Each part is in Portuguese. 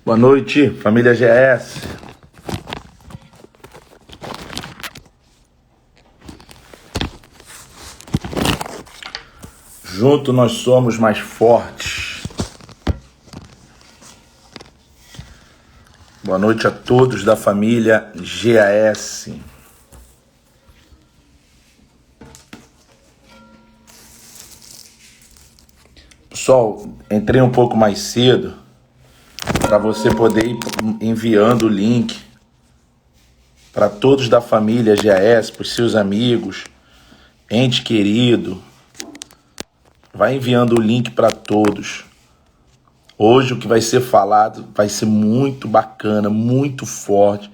Boa noite, família GS. Junto nós somos mais fortes. Boa noite a todos da família GAS. Pessoal, entrei um pouco mais cedo para você poder ir enviando o link para todos da família GAS, para os seus amigos, ente querido. Vai enviando o link para todos. Hoje o que vai ser falado vai ser muito bacana, muito forte.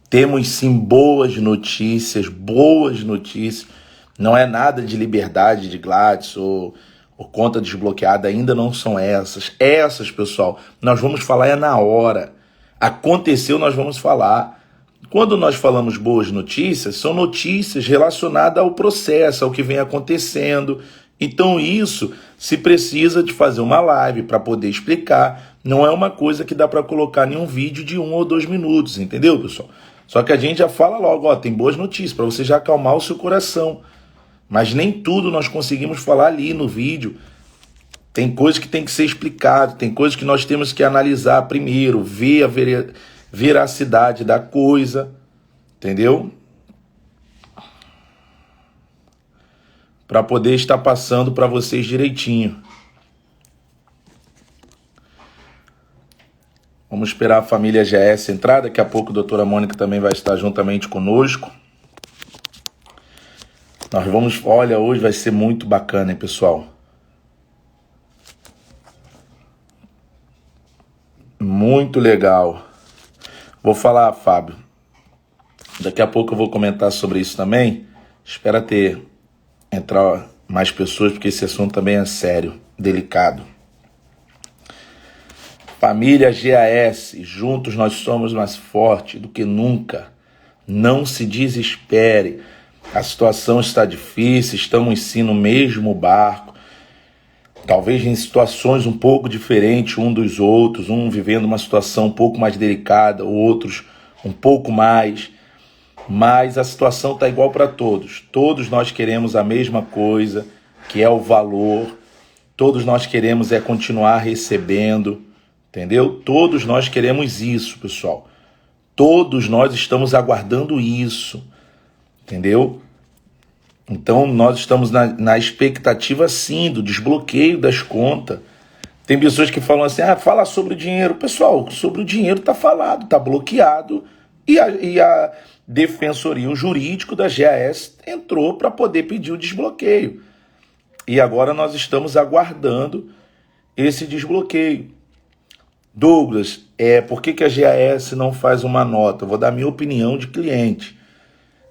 Temos sim boas notícias. Não é nada de liberdade de Gladys ou conta desbloqueada, ainda não são essas. Essas, pessoal, nós vamos falar é na hora. Aconteceu, nós vamos falar. Quando nós falamos boas notícias, são notícias relacionadas ao processo, ao que vem acontecendo. Então isso se precisa de fazer uma live para poder explicar. Não é uma coisa que dá para colocar em um vídeo de 1 ou 2 minutos, entendeu, pessoal? Só que a gente já fala logo, ó, tem boas notícias para você já acalmar o seu coração. Mas nem tudo nós conseguimos falar ali no vídeo. Tem coisas que tem que ser explicado, tem coisas que nós temos que analisar primeiro, ver a veracidade da coisa, entendeu? Para poder estar passando para vocês direitinho. Vamos esperar a família GS entrar. Daqui a pouco a doutora Mônica também vai estar juntamente conosco. Nós vamos... Olha, hoje vai ser muito bacana, hein, pessoal? Muito legal. Vou falar, Fábio. Daqui a pouco eu vou comentar sobre isso também. Espera entrar mais pessoas, porque esse assunto também é sério, delicado. Família GAS, juntos nós somos mais fortes do que nunca. Não se desespere. A situação está difícil, estamos sim no mesmo barco. Talvez em situações um pouco diferentes um dos outros, um vivendo uma situação um pouco mais delicada, outros um pouco mais. Mas a situação está igual para todos. Todos nós queremos a mesma coisa, que é o valor. Todos nós queremos é continuar recebendo, entendeu? Todos nós queremos isso, pessoal. Todos nós estamos aguardando isso, entendeu? Então nós estamos na expectativa sim do desbloqueio das contas. Tem pessoas que falam assim, fala sobre o dinheiro. Pessoal, sobre o dinheiro está falado, está bloqueado. E a Defensoria Jurídico da GAS entrou para poder pedir o desbloqueio. E agora nós estamos aguardando esse desbloqueio. Douglas, por que a GAS não faz uma nota? Eu vou dar minha opinião de cliente.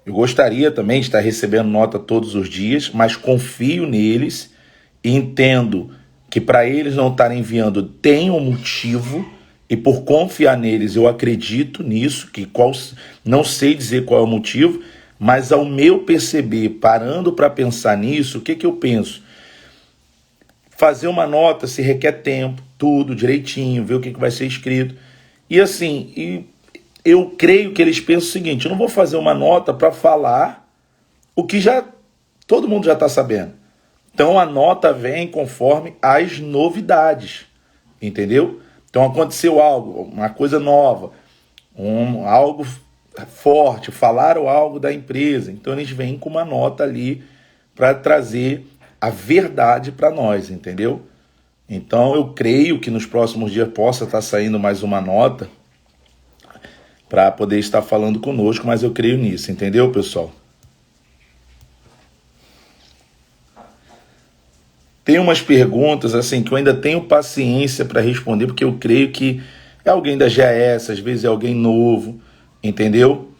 Eu gostaria também de estar recebendo nota todos os dias, mas confio neles e entendo que para eles não estarem enviando tem um motivo. E por confiar neles, eu acredito nisso, não sei dizer qual é o motivo, mas ao meu perceber, parando para pensar nisso, o que eu penso? Fazer uma nota se requer tempo, tudo direitinho, ver o que vai ser escrito. E assim, eu creio que eles pensam o seguinte, eu não vou fazer uma nota para falar o que todo mundo já está sabendo. Então a nota vem conforme as novidades, entendeu? Então aconteceu algo, uma coisa nova, algo forte, falaram algo da empresa. Então eles vêm com uma nota ali para trazer a verdade para nós, entendeu? Então eu creio que nos próximos dias possa estar saindo mais uma nota para poder estar falando conosco, mas eu creio nisso, entendeu, pessoal? Tem umas perguntas assim que eu ainda tenho paciência para responder, porque eu creio que é alguém da GAS, às vezes é alguém novo, entendeu?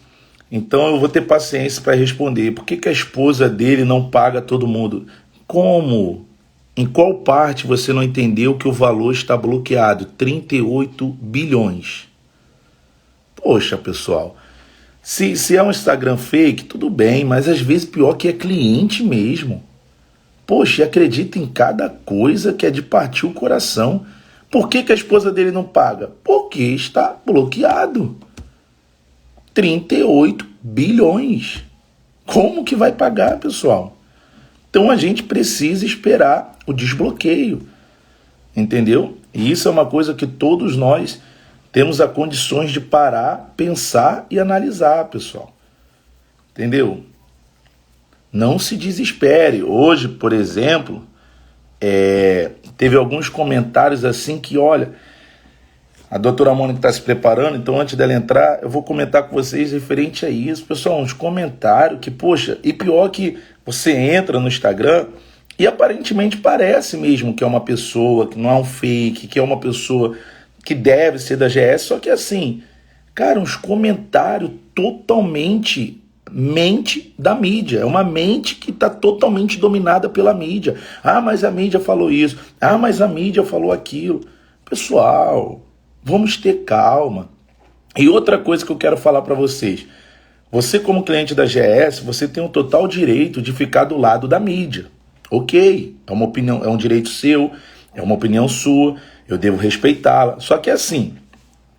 Então eu vou ter paciência para responder. Por que a esposa dele não paga todo mundo? Como? Em qual parte você não entendeu que o valor está bloqueado? 38 bilhões. Poxa, pessoal, se é um Instagram fake, tudo bem, mas às vezes pior que é cliente mesmo. Poxa, acredita em cada coisa que é de partir o coração. Por que a esposa dele não paga? Por porque está bloqueado. 38 bilhões. Como que vai pagar, pessoal? Então a gente precisa esperar o desbloqueio, entendeu? E isso é uma coisa que todos nós temos as condições de parar, pensar e analisar, pessoal. Entendeu? Não se desespere. Hoje, por exemplo, teve alguns comentários assim que, olha, a doutora Mônica está se preparando, então antes dela entrar, eu vou comentar com vocês referente a isso. Pessoal, uns comentários que, poxa, e pior que você entra no Instagram e aparentemente parece mesmo que é uma pessoa, que não é um fake, que é uma pessoa que deve ser da GS, só que assim, cara, uns comentários totalmente mente da mídia. É uma mente que está totalmente dominada pela mídia. Ah, mas a mídia falou isso. Ah, mas a mídia falou aquilo. Pessoal, vamos ter calma. E outra coisa que eu quero falar para vocês. Você, como cliente da GS, você tem o total direito de ficar do lado da mídia. Ok, é uma opinião, é um direito seu, é uma opinião sua, eu devo respeitá-la. Só que assim,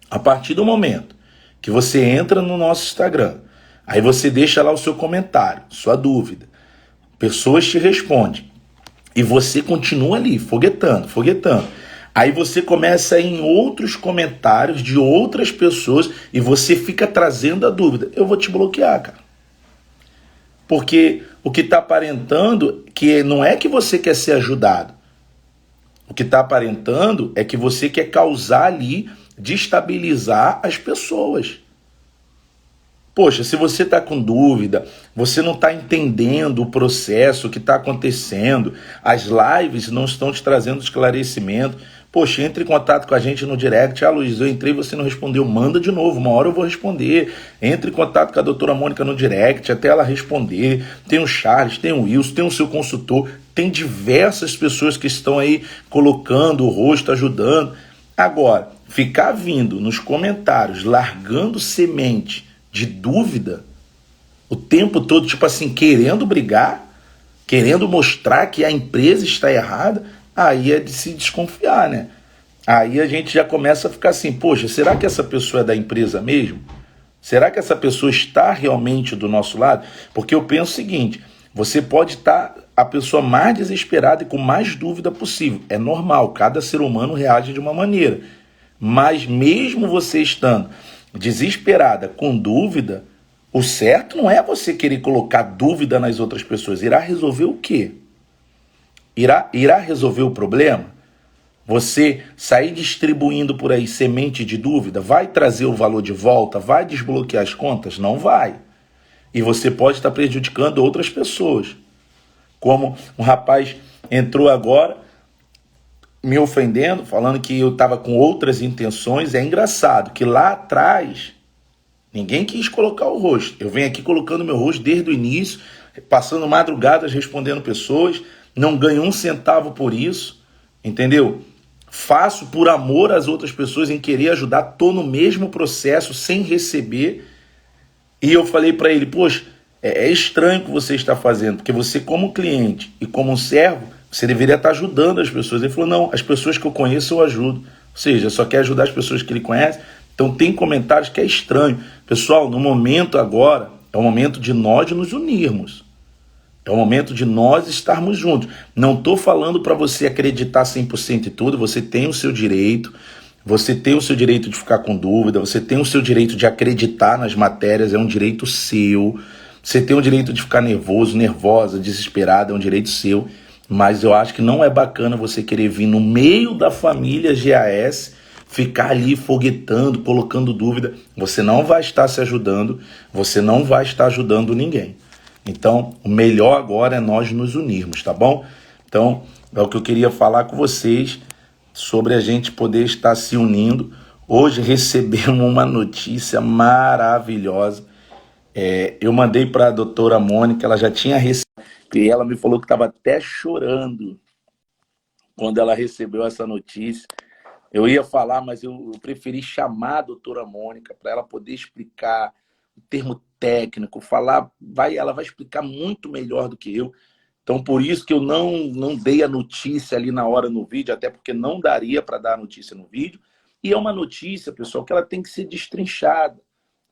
a partir do momento que você entra no nosso Instagram, aí você deixa lá o seu comentário, sua dúvida, pessoas te respondem, e você continua ali, foguetando. Aí você começa em outros comentários de outras pessoas e você fica trazendo a dúvida. Eu vou te bloquear, cara. Porque o que está aparentando que não é que você quer ser ajudado. O que está aparentando é que você quer causar ali, destabilizar as pessoas. Poxa, se você está com dúvida, você não está entendendo o processo, o que está acontecendo, as lives não estão te trazendo esclarecimento, poxa, entre em contato com a gente no direct. Ah, Luiz, eu entrei e você não respondeu, manda de novo, uma hora eu vou responder. Entre em contato com a doutora Mônica no direct, até ela responder. Tem o Charles, tem o Wilson, tem o seu consultor, tem diversas pessoas que estão aí colocando o rosto, ajudando. Agora, ficar vindo nos comentários, largando semente de dúvida, o tempo todo, tipo assim, querendo brigar, querendo mostrar que a empresa está errada, aí é de se desconfiar, né? Aí a gente já começa a ficar assim, poxa, será que essa pessoa é da empresa mesmo? Será que essa pessoa está realmente do nosso lado? Porque eu penso o seguinte, você pode estar a pessoa mais desesperada e com mais dúvida possível. É normal, cada ser humano reage de uma maneira. Mas mesmo você estando desesperada, com dúvida, o certo não é você querer colocar dúvida nas outras pessoas. Irá resolver o quê? Irá resolver o problema? Você sair distribuindo por aí semente de dúvida vai trazer o valor de volta? Vai desbloquear as contas? Não vai. E você pode estar prejudicando outras pessoas. Como um rapaz entrou agora me ofendendo, falando que eu estava com outras intenções. É engraçado que lá atrás ninguém quis colocar o rosto. Eu venho aqui colocando meu rosto desde o início, passando madrugadas respondendo pessoas, não ganho um centavo por isso, entendeu? Faço por amor às outras pessoas, em querer ajudar, tô no mesmo processo, sem receber. E eu falei para ele, poxa, é estranho o que você está fazendo, porque você como cliente e como um servo, você deveria estar ajudando as pessoas. Ele falou, não, as pessoas que eu conheço eu ajudo. Ou seja, só quer ajudar as pessoas que ele conhece. Então tem comentários que é estranho. Pessoal, no momento agora, é o momento de nós nos unirmos. É o momento de nós estarmos juntos. Não estou falando para você acreditar 100% em tudo, você tem o seu direito, você tem o seu direito de ficar com dúvida, você tem o seu direito de acreditar nas matérias, é um direito seu. Você tem o direito de ficar nervoso, nervosa, desesperada, é um direito seu. Mas eu acho que não é bacana você querer vir no meio da família GAS, ficar ali foguetando, colocando dúvida. Você não vai estar se ajudando, você não vai estar ajudando ninguém. Então, o melhor agora é nós nos unirmos, tá bom? Então, é o que eu queria falar com vocês sobre a gente poder estar se unindo. Hoje recebemos uma notícia maravilhosa. Eu mandei para a doutora Mônica, ela já tinha recebido, e ela me falou que estava até chorando quando ela recebeu essa notícia. Eu ia falar, mas eu preferi chamar a doutora Mônica para ela poder explicar o termo técnico, ela vai explicar muito melhor do que eu. Então, por isso que eu não dei a notícia ali na hora no vídeo, até porque não daria para dar a notícia no vídeo. E é uma notícia, pessoal, que ela tem que ser destrinchada.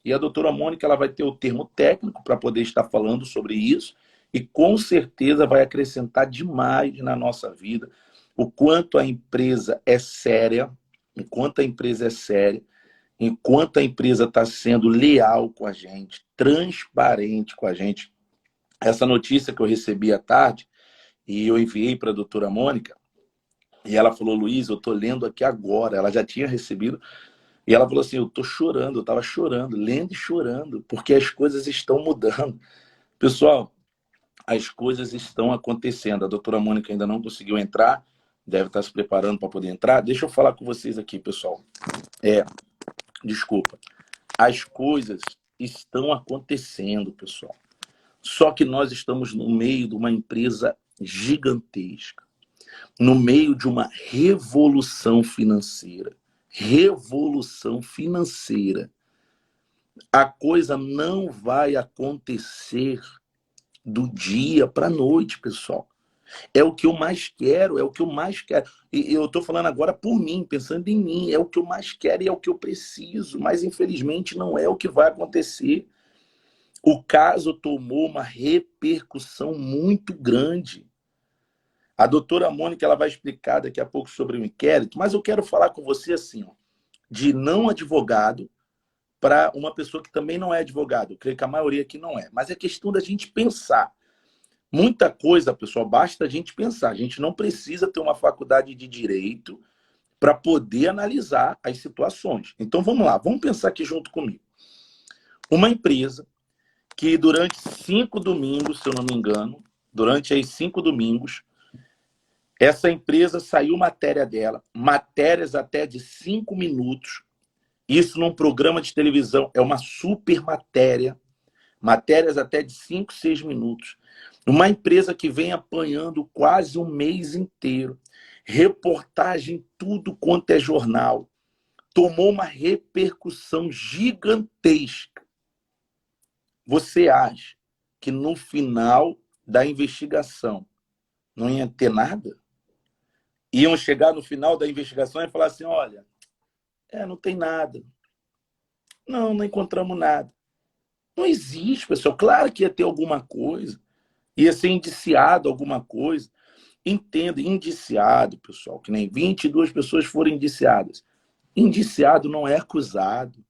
E a doutora Mônica ela vai ter o termo técnico para poder estar falando sobre isso e com certeza vai acrescentar demais na nossa vida o quanto a empresa é séria, enquanto a empresa é séria, enquanto a empresa está sendo leal com a gente, transparente com a gente. Essa notícia que eu recebi à tarde e eu enviei para a doutora Mônica e ela falou, Luiz, eu estou lendo aqui agora. Ela já tinha recebido e ela falou assim, eu tô chorando, eu tava chorando, lendo e chorando, porque as coisas estão mudando. Pessoal, as coisas estão acontecendo. A doutora Mônica ainda não conseguiu entrar, deve estar se preparando para poder entrar. Deixa eu falar com vocês aqui, pessoal. Desculpa. As coisas estão acontecendo, pessoal. Só que nós estamos no meio de uma empresa gigantesca, no meio de uma revolução financeira. Revolução financeira. A coisa não vai acontecer do dia para a noite, pessoal. É o que eu mais quero, é o que eu mais quero. E eu estou falando agora por mim, pensando em mim. É o que eu mais quero e é o que eu preciso, mas infelizmente não é o que vai acontecer. O caso tomou uma repercussão muito grande. A doutora Mônica ela vai explicar daqui a pouco sobre o inquérito, mas eu quero falar com você assim, ó, de não advogado para uma pessoa que também não é advogado. Eu creio que a maioria aqui não é. Mas é questão da gente pensar. Muita coisa, pessoal, basta a gente pensar. A gente não precisa ter uma faculdade de direito para poder analisar as situações. Então vamos lá, vamos pensar aqui junto comigo. Uma empresa que durante 5 domingos, se eu não me engano, durante aí 5 domingos, essa empresa saiu matéria dela, matérias até de 5 minutos. Isso num programa de televisão é uma super matéria, matérias até de 5, 6 minutos. Uma empresa que vem apanhando quase um mês inteiro, reportagem tudo quanto é jornal, tomou uma repercussão gigantesca. Você acha que no final da investigação não ia ter nada? Iam chegar no final da investigação e falar assim, olha, não tem nada. Não encontramos nada. Não existe, pessoal. Claro que ia ter alguma coisa. Ia ser indiciado alguma coisa. Entenda, indiciado, pessoal, que nem 22 pessoas foram indiciadas. Indiciado não é acusado.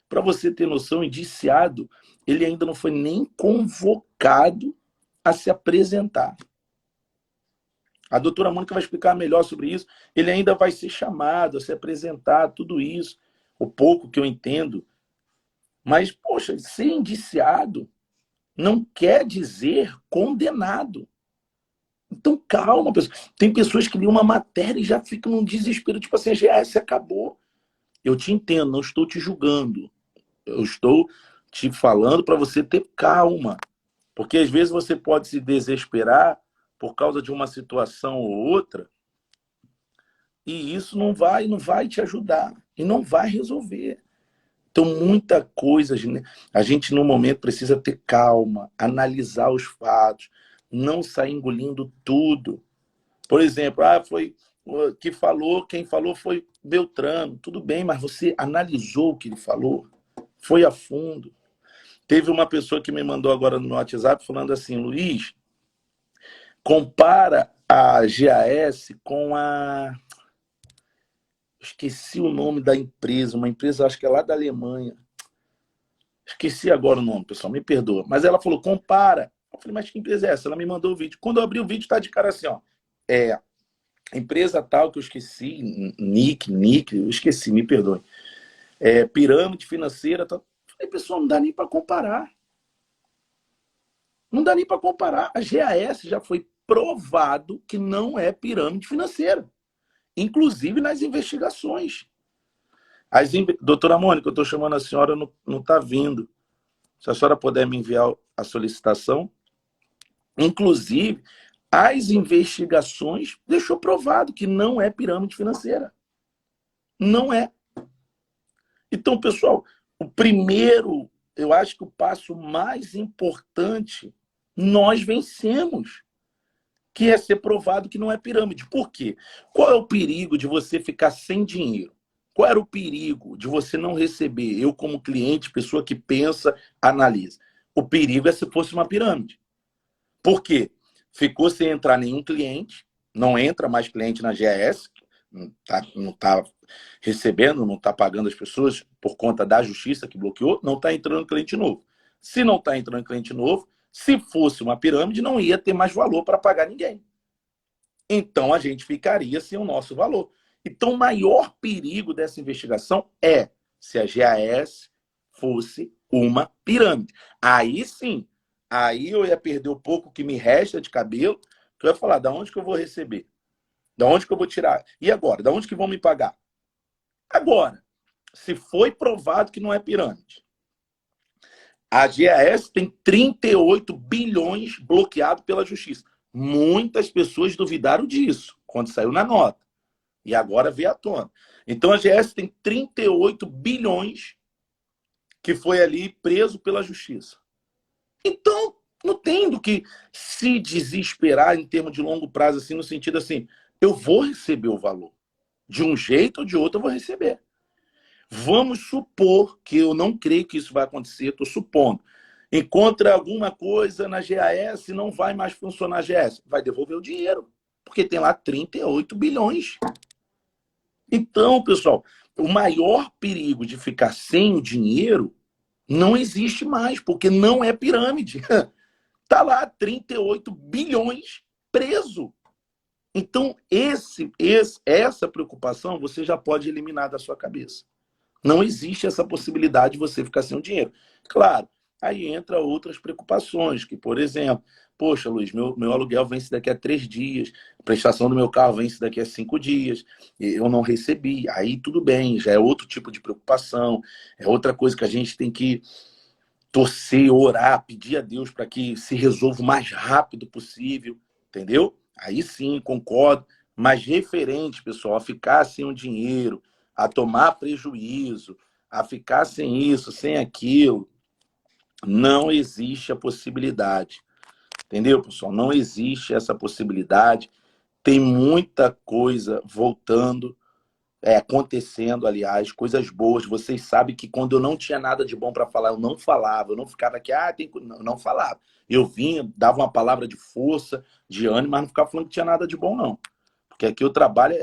Para você ter noção, indiciado, ele ainda não foi nem convocado a se apresentar. A doutora Mônica vai explicar melhor sobre isso. Ele ainda vai ser chamado a se apresentar, tudo isso. O pouco que eu entendo. Mas, poxa, ser indiciado não quer dizer condenado. Então, calma, pessoal. Tem pessoas que lêem uma matéria e já ficam num desespero. Tipo assim, a GS acabou. Eu te entendo, não estou te julgando. Eu estou te falando para você ter calma. Porque às vezes você pode se desesperar por causa de uma situação ou outra e isso não vai te ajudar e não vai resolver. Então, muita coisa, a gente no momento precisa ter calma, analisar os fatos, não sair engolindo tudo. Por exemplo, foi quem falou foi Beltrano. Tudo bem, mas você analisou o que ele falou? Foi a fundo? Teve uma pessoa que me mandou agora no WhatsApp falando assim, Luiz, compara a GAS com a... Esqueci o nome da empresa, uma empresa, acho que é lá da Alemanha. Esqueci agora o nome, pessoal, me perdoa. Mas ela falou, compara. Eu falei, mas que empresa é essa? Ela me mandou o vídeo. Quando eu abri o vídeo, tá de cara assim, ó. Empresa tal que eu esqueci, Nick, eu esqueci, me perdoe. Pirâmide financeira. Tal. Eu falei, pessoal, não dá nem para comparar. Não dá nem para comparar. A GAS já foi provado que não é pirâmide financeira. Inclusive nas investigações. Doutora Mônica, eu estou chamando a senhora, não está vindo. Se a senhora puder me enviar a solicitação. Inclusive, as investigações deixou provado que não é pirâmide financeira. Não é. Então, pessoal, eu acho que o passo mais importante, nós vencemos, que é ser provado que não é pirâmide. Por quê? Qual é o perigo de você ficar sem dinheiro? Qual era o perigo de você não receber? Eu, como cliente, pessoa que pensa, analisa. O perigo é se fosse uma pirâmide. Por quê? Ficou sem entrar nenhum cliente, não entra mais cliente na GAS, não tá recebendo, não está pagando as pessoas por conta da justiça que bloqueou, não está entrando cliente novo. Se não está entrando cliente novo, se fosse uma pirâmide, não ia ter mais valor para pagar ninguém. Então a gente ficaria sem o nosso valor. Então o maior perigo dessa investigação é se a GAS fosse uma pirâmide. Aí sim, aí eu ia perder o pouco que me resta de cabelo, que eu ia falar, da onde que eu vou receber? Da onde que eu vou tirar? E agora? Da onde que vão me pagar? Agora, se foi provado que não é pirâmide, a GAS tem 38 bilhões bloqueado pela justiça. Muitas pessoas duvidaram disso quando saiu na nota. E agora veio à tona. Então a GS tem 38 bilhões que foi ali preso pela justiça. Então, não tem do que se desesperar em termos de longo prazo, assim, no sentido assim, eu vou receber o valor. De um jeito ou de outro eu vou receber. Vamos supor que eu não creio que isso vai acontecer, estou supondo. Encontra alguma coisa na GAS e não vai mais funcionar a GAS. Vai devolver o dinheiro, porque tem lá 38 bilhões. Então, pessoal, o maior perigo de ficar sem o dinheiro não existe mais, porque não é pirâmide. Está lá 38 bilhões preso. Então, essa preocupação você já pode eliminar da sua cabeça. Não existe essa possibilidade de você ficar sem o dinheiro. Claro, aí entra outras preocupações, que, por exemplo, poxa, Luiz, meu aluguel vence daqui a 3 dias, a prestação do meu carro vence daqui a 5 dias, eu não recebi. Aí tudo bem, já é outro tipo de preocupação, é outra coisa que a gente tem que torcer, orar, pedir a Deus para que se resolva o mais rápido possível, entendeu? Aí sim, concordo. Mas referente, pessoal, a ficar sem o dinheiro, a tomar prejuízo, a ficar sem isso, sem aquilo, não existe a possibilidade. Entendeu, pessoal? Não existe essa possibilidade. Tem muita coisa voltando, acontecendo, aliás, coisas boas. Vocês sabem que quando eu não tinha nada de bom para falar, eu não falava, eu não ficava aqui, não falava. Eu vinha, dava uma palavra de força, de ânimo, mas não ficava falando que tinha nada de bom, não. Porque aqui o trabalho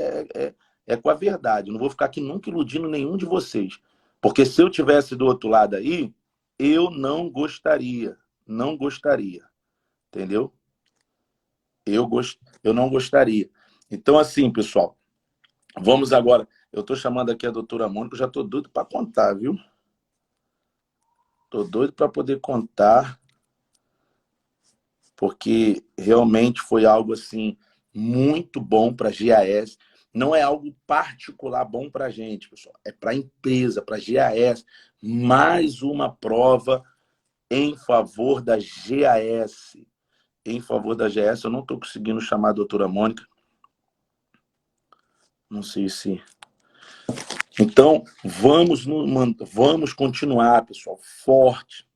é com a verdade. Eu não vou ficar aqui nunca iludindo nenhum de vocês. Porque se eu tivesse do outro lado aí, eu não gostaria. Não gostaria. Entendeu? Eu não gostaria. Então, assim, pessoal, vamos agora. Eu estou chamando aqui a doutora Mônica, eu já estou doido para contar, viu? Estou doido para poder contar, porque realmente foi algo assim muito bom para a GAS. Não é algo particular bom para a gente, pessoal. É para a empresa, para a GAS. Mais uma prova em favor da GAS. Em favor da GAS. Eu não estou conseguindo chamar a doutora Mônica. Não sei se... Então, vamos continuar, pessoal, forte.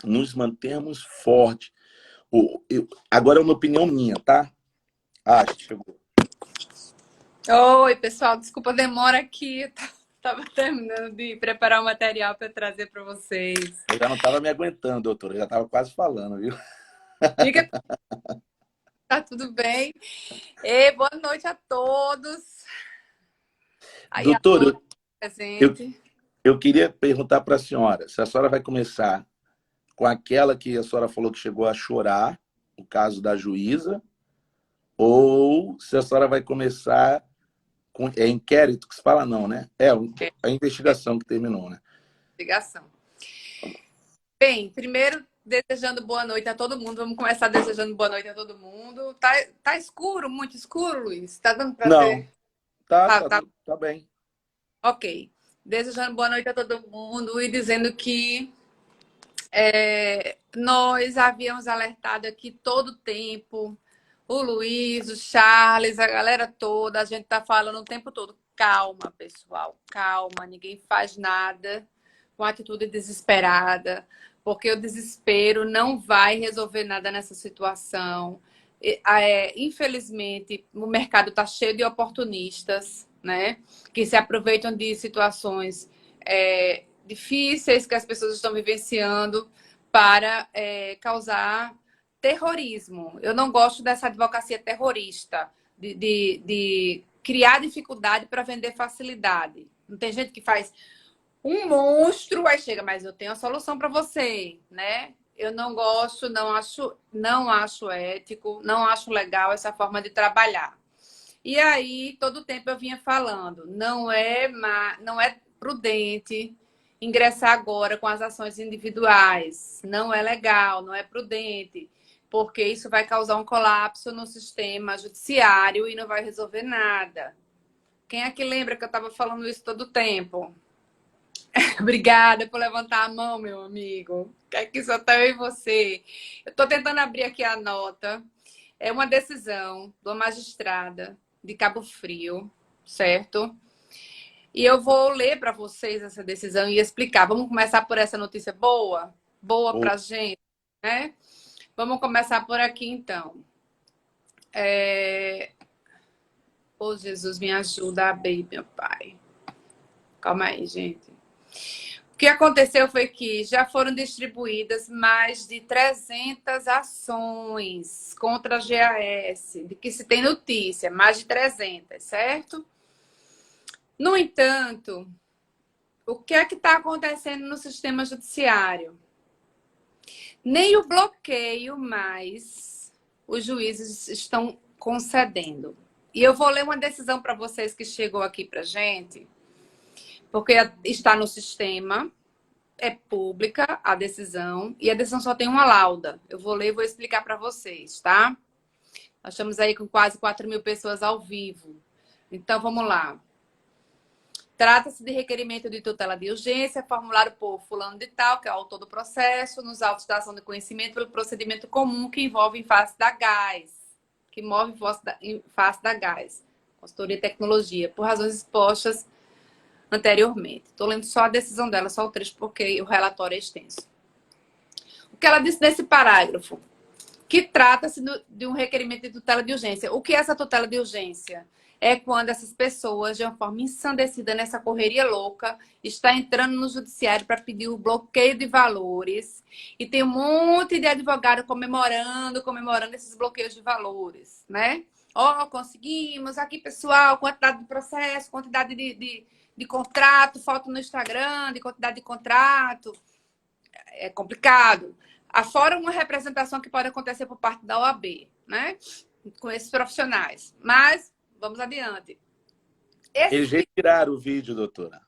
Nos mantermos forte. Agora é uma opinião minha, tá? Acho que chegou. Oi, pessoal, desculpa a demora aqui. Tava terminando de preparar o material para trazer para vocês. Eu já não estava me aguentando, doutora. Eu já estava quase falando, viu? Fica, tá tudo bem. E boa noite a todos. Aí a Doutora, todos eu, presente. eu queria perguntar para a senhora se a senhora vai começar com aquela que a senhora falou que chegou a chorar, o caso da juíza, ou se a senhora vai começar com... É inquérito que se fala, não, né? A investigação que terminou, né? Ligação. Bem, primeiro desejando boa noite a todo mundo. Vamos começar desejando boa noite a todo mundo. Tá escuro, muito escuro, Luiz? Tá dando para Não, ver? tá, Tá, tá, tá. tá bem. Ok. Desejando boa noite a todo mundo e dizendo que nós havíamos alertado aqui todo o tempo, o Luiz, o Charles, a galera toda, a gente está falando o tempo todo. Calma, pessoal, calma, ninguém faz nada com atitude desesperada, porque o desespero não vai resolver nada nessa situação. Infelizmente, o mercado está cheio de oportunistas, né? Que se aproveitam de situações difíceis que as pessoas estão vivenciando para causar terrorismo. Eu não gosto dessa advocacia terrorista, de criar dificuldade para vender facilidade. Não tem gente que faz um monstro, aí chega, mas eu tenho a solução para você, né? Eu não gosto, não acho ético, não acho legal essa forma de trabalhar. E aí, todo o tempo eu vinha falando, não é prudente ingressar agora com as ações individuais. Não é legal, não é prudente, porque isso vai causar um colapso no sistema judiciário e não vai resolver nada. Quem é que lembra que eu estava falando isso todo o tempo? Obrigada por levantar a mão, meu amigo. Que aqui só tá eu e você. Eu estou tentando abrir aqui a nota. É uma decisão de uma magistrada de Cabo Frio, certo? E eu vou ler para vocês essa decisão e explicar. Vamos começar por essa notícia boa? Boa para a gente, né? Vamos começar por aqui, então. Oh, Jesus, me ajuda a abrir, meu pai. Calma aí, gente. O que aconteceu foi que já foram distribuídas mais de 300 ações contra a GAS, de que se tem notícia, mais de 300, certo? No entanto, o que é que está acontecendo no sistema judiciário? Nem o bloqueio mais os juízes estão concedendo. E eu vou ler uma decisão para vocês que chegou aqui para gente, porque está no sistema, é pública a decisão, e a decisão só tem uma lauda. Eu vou ler e vou explicar para vocês, tá? Nós estamos aí com quase 4.000 pessoas ao vivo. Então, vamos lá. Trata-se de requerimento de tutela de urgência, formulado por fulano de tal, que é o autor do processo, nos autos da ação de conhecimento pelo procedimento comum que envolve em face da GAS, que move em face da GAS, consultoria e tecnologia, por razões expostas anteriormente. Estou lendo só a decisão dela, só o trecho, porque o relatório é extenso. O que ela disse nesse parágrafo? Que trata-se de um requerimento de tutela de urgência. O que é essa tutela de urgência? É quando essas pessoas, de uma forma ensandecida nessa correria louca, está entrando no judiciário para pedir o bloqueio de valores e tem um monte de advogado comemorando esses bloqueios de valores, né? Ó, conseguimos aqui, pessoal, quantidade de processo, quantidade de contrato, foto no Instagram, de quantidade de contrato. É complicado. Afora uma representação que pode acontecer por parte da OAB, né? Com esses profissionais. Mas, vamos adiante. Eles retiraram o vídeo, doutora.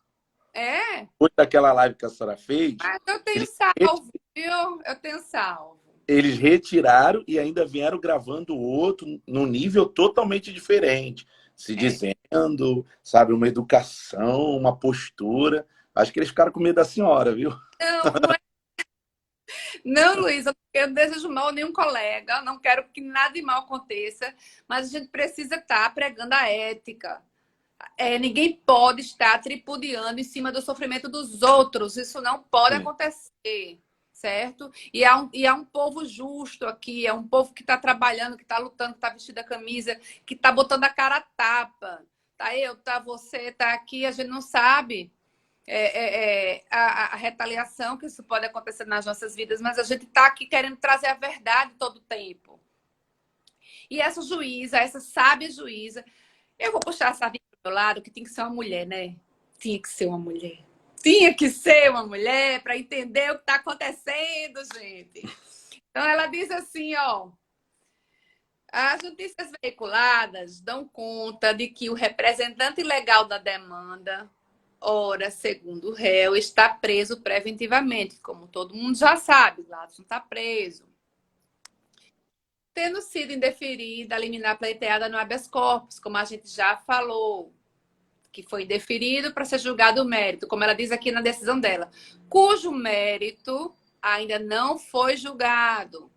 Depois daquela live que a senhora fez. Mas eu tenho salvo, viu? Eu tenho salvo. Eles retiraram e ainda vieram gravando outro num nível totalmente diferente. Se dizendo, sabe, uma educação, uma postura. Acho que eles ficaram com medo da senhora, viu? Não é. Não, Luiz, eu não desejo mal a nenhum colega, não quero que nada de mal aconteça, mas a gente precisa estar pregando a ética. Ninguém pode estar tripudiando em cima do sofrimento dos outros, isso não pode acontecer, certo? E há um povo justo aqui, é um povo que está trabalhando, que está lutando, que está vestindo a camisa, que está botando a cara a tapa. Tá eu, tá você, tá aqui, a gente não sabe. A retaliação que isso pode acontecer nas nossas vidas, mas a gente está aqui querendo trazer a verdade todo o tempo. E essa juíza, essa sábia juíza, eu vou puxar a sardinha do meu lado, que tem que ser uma mulher, né? Tinha que ser uma mulher. Tinha que ser uma mulher para entender o que está acontecendo, gente. Então ela diz assim, ó. As notícias veiculadas dão conta de que o representante legal da demanda, ora, segundo o réu, está preso preventivamente, como todo mundo já sabe, Gladson está preso. Tendo sido indeferida a liminar pleiteada no habeas corpus, como a gente já falou, que foi indeferido para ser julgado o mérito, como ela diz aqui na decisão dela, cujo mérito ainda não foi julgado.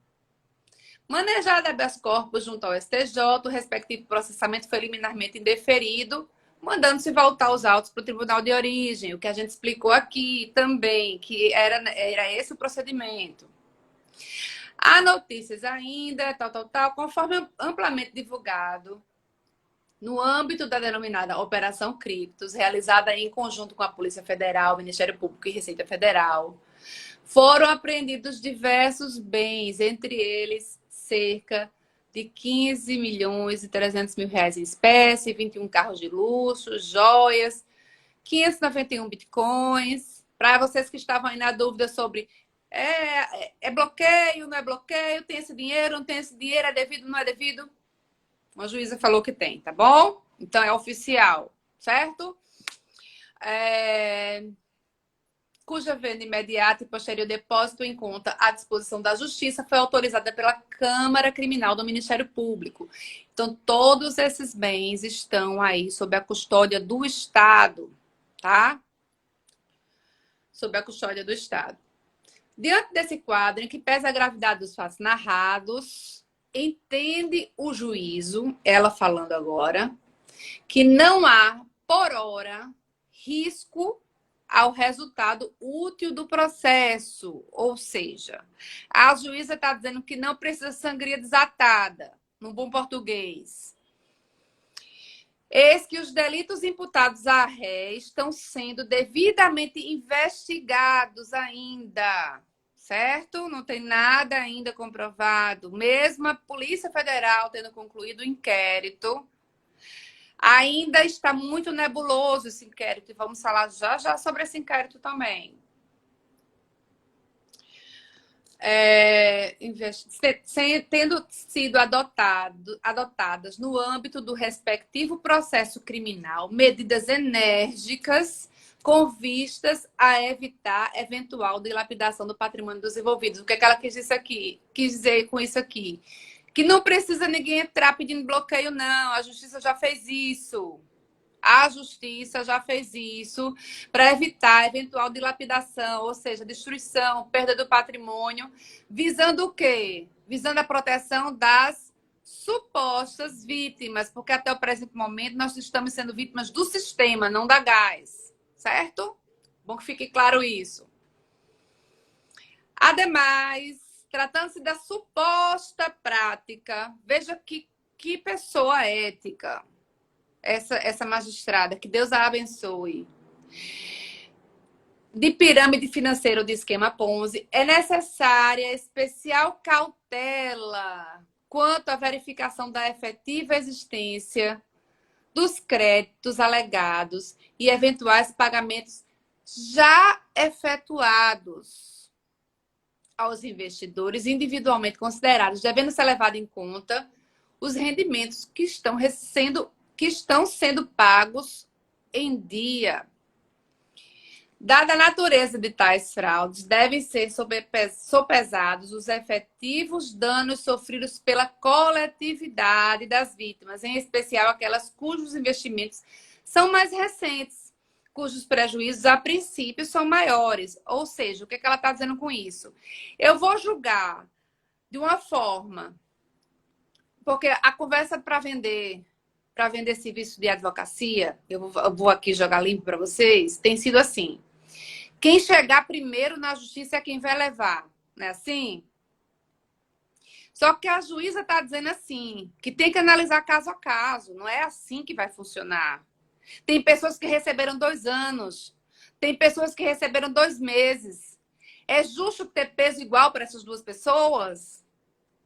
Manejado habeas corpus junto ao STJ, o respectivo processamento foi liminarmente indeferido, mandando-se voltar os autos para o tribunal de origem, o que a gente explicou aqui também, que era esse o procedimento. Há notícias ainda, tal, conforme amplamente divulgado no âmbito da denominada Operação Criptos, realizada em conjunto com a Polícia Federal, Ministério Público e Receita Federal, foram apreendidos diversos bens, entre eles cerca de 15 milhões e 300 mil reais em espécie, 21 carros de luxo, joias, 591 bitcoins. Para vocês que estavam aí na dúvida sobre é bloqueio, não é bloqueio, tem esse dinheiro, não tem esse dinheiro, é devido, não é devido? Uma juíza falou que tem, tá bom? Então é oficial, certo? Cuja venda imediata e posterior depósito em conta à disposição da Justiça foi autorizada pela Câmara Criminal do Ministério Público. Então, todos esses bens estão aí sob a custódia do Estado, tá? Sob a custódia do Estado. Diante desse quadro, em que pesa a gravidade dos fatos narrados, entende o juízo, ela falando agora, que não há, por hora, risco ao resultado útil do processo. Ou seja, a juíza está dizendo que não precisa sangria desatada, no bom português. Eis que os delitos imputados à ré estão sendo devidamente investigados ainda, certo? Não tem nada ainda comprovado. Mesmo a Polícia Federal tendo concluído o inquérito, ainda está muito nebuloso esse inquérito. E vamos falar já já sobre esse inquérito também. Tendo sido adotadas no âmbito do respectivo processo criminal medidas enérgicas com vistas a evitar eventual dilapidação do patrimônio dos envolvidos. O que é que ela quis dizer com isso aqui? Que não precisa ninguém entrar pedindo bloqueio, não. A Justiça já fez isso. A Justiça já fez isso para evitar eventual dilapidação, ou seja, destruição, perda do patrimônio, visando o quê? Visando a proteção das supostas vítimas, porque até o presente momento nós estamos sendo vítimas do sistema, não da gás, certo? Bom que fique claro isso. Ademais, tratando-se da suposta prática, veja que pessoa ética. Essa magistrada, que Deus a abençoe, de pirâmide financeira ou de esquema Ponzi, é necessária especial cautela quanto à verificação da efetiva existência dos créditos alegados e eventuais pagamentos já efetuados aos investidores individualmente considerados, devendo ser levado em conta os rendimentos que estão sendo pagos em dia. Dada a natureza de tais fraudes, devem ser sopesados os efetivos danos sofridos pela coletividade das vítimas, em especial aquelas cujos investimentos são mais recentes, cujos prejuízos, a princípio, são maiores. Ou seja, o que ela está dizendo com isso? Eu vou julgar de uma forma, porque a conversa para vender serviço de advocacia, eu vou aqui jogar limpo para vocês, tem sido assim. Quem chegar primeiro na justiça é quem vai levar, não é assim? Só que a juíza está dizendo assim, que tem que analisar caso a caso, não é assim que vai funcionar. Tem pessoas que receberam 2 anos, tem pessoas que receberam 2 meses. É justo ter peso igual para essas duas pessoas?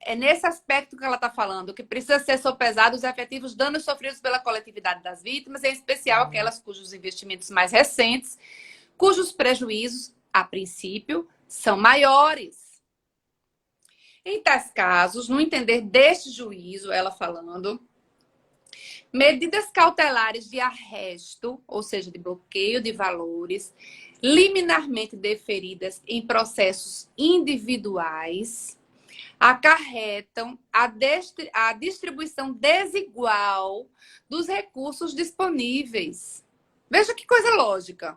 É nesse aspecto que ela está falando, que precisa ser sopesado os efetivos danos sofridos pela coletividade das vítimas, em especial aquelas cujos investimentos mais recentes, cujos prejuízos, a princípio, são maiores. Em tais casos, no entender deste juízo, ela falando, medidas cautelares de arresto, ou seja, de bloqueio de valores, liminarmente deferidas em processos individuais, acarretam a distribuição desigual dos recursos disponíveis. Veja que coisa lógica.